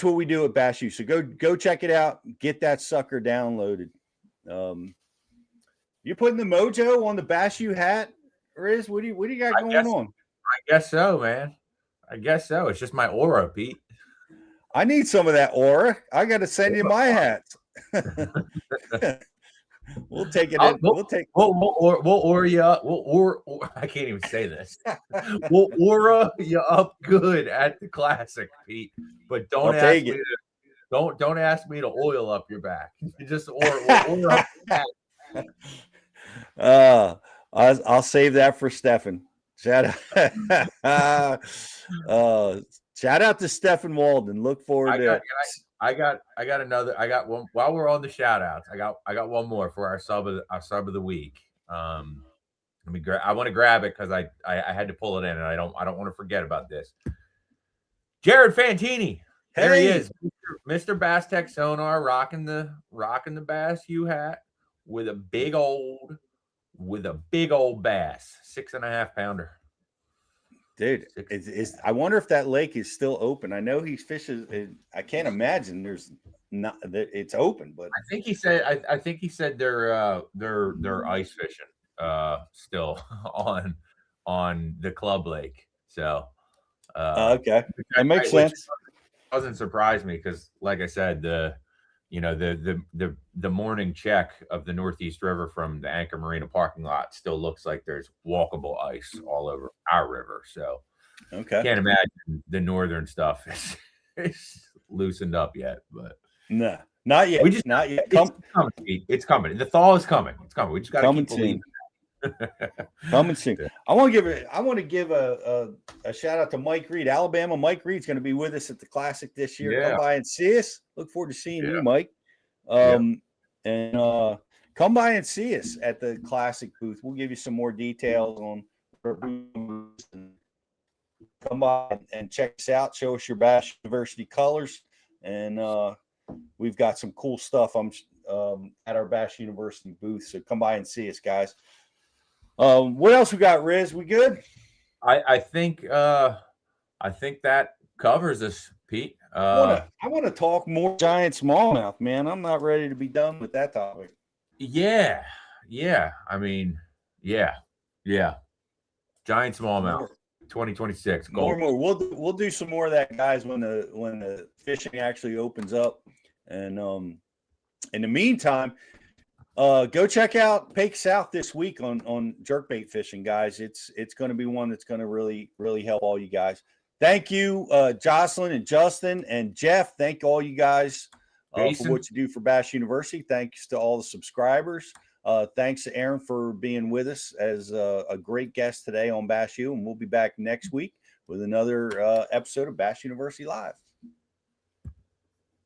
what we do at Bass U. So go check it out. Get that sucker downloaded. You're putting the mojo on the Bass U hat, Riz? What do you got going on? I guess so, man. I guess so. It's just my aura, Pete. I need some of that aura. I got to send you my hats. We'll take it. We'll aura you up. I can't even say this. We'll aura you up good at the Classic, Pete. But don't ask me to oil up your back. Just aura up your back. I'll save that for Stefan. Shout out to Stefan Walden. Look forward to I got one while we're on the shout outs. I got one more for our sub of the week. I want to grab it because I had to pull it in and I don't want to forget about this. Jared Fantini. There he is. Mr. Bass Tech Sonar rocking the Bass U hat with a big old bass, 6.5 pounder. Dude, I wonder if that lake is still open. I know he fishes. I can't imagine there's not. It's open, but I think he said they're ice fishing still on the club lake. So okay, that makes sense. Doesn't surprise me because, like I said, the morning check of the Northeast River from the Anchor Marina parking lot still looks like there's walkable ice all over our river. So okay, can't imagine the northern stuff is loosened up yet. But no, not yet. Not yet. It's coming. The thaw is coming. It's coming. We just got to keep believing. Coming soon. I want to give a shout out to Mike Reed. Alabama Mike Reed's going to be with us at the Classic this year. Come by and see us. Look forward to seeing you, Mike. And come by and see us at the Classic booth. We'll give you some more details on come by and check us out. Show us your Bass University colors, and we've got some cool stuff. at our Bass University booth. So come by and see us, guys. What else we got, Riz? We good? I think that covers us, Pete. I want to talk more giant smallmouth, man. I'm not ready to be done with that topic. Yeah. I mean, yeah. Giant smallmouth, 2026. Gold. More. We'll do some more of that, guys, when the fishing actually opens up. And in the meantime, go check out Pake South this week on jerkbait fishing, guys. It's going to be one that's going to really help all you guys. Thank you, Jocelyn and Justin and Jeff. Thank all you guys for what you do for Bass University. Thanks to all the subscribers. Thanks to Aaron for being with us as a great guest today on Bass U, and we'll be back next week with another episode of Bass University Live.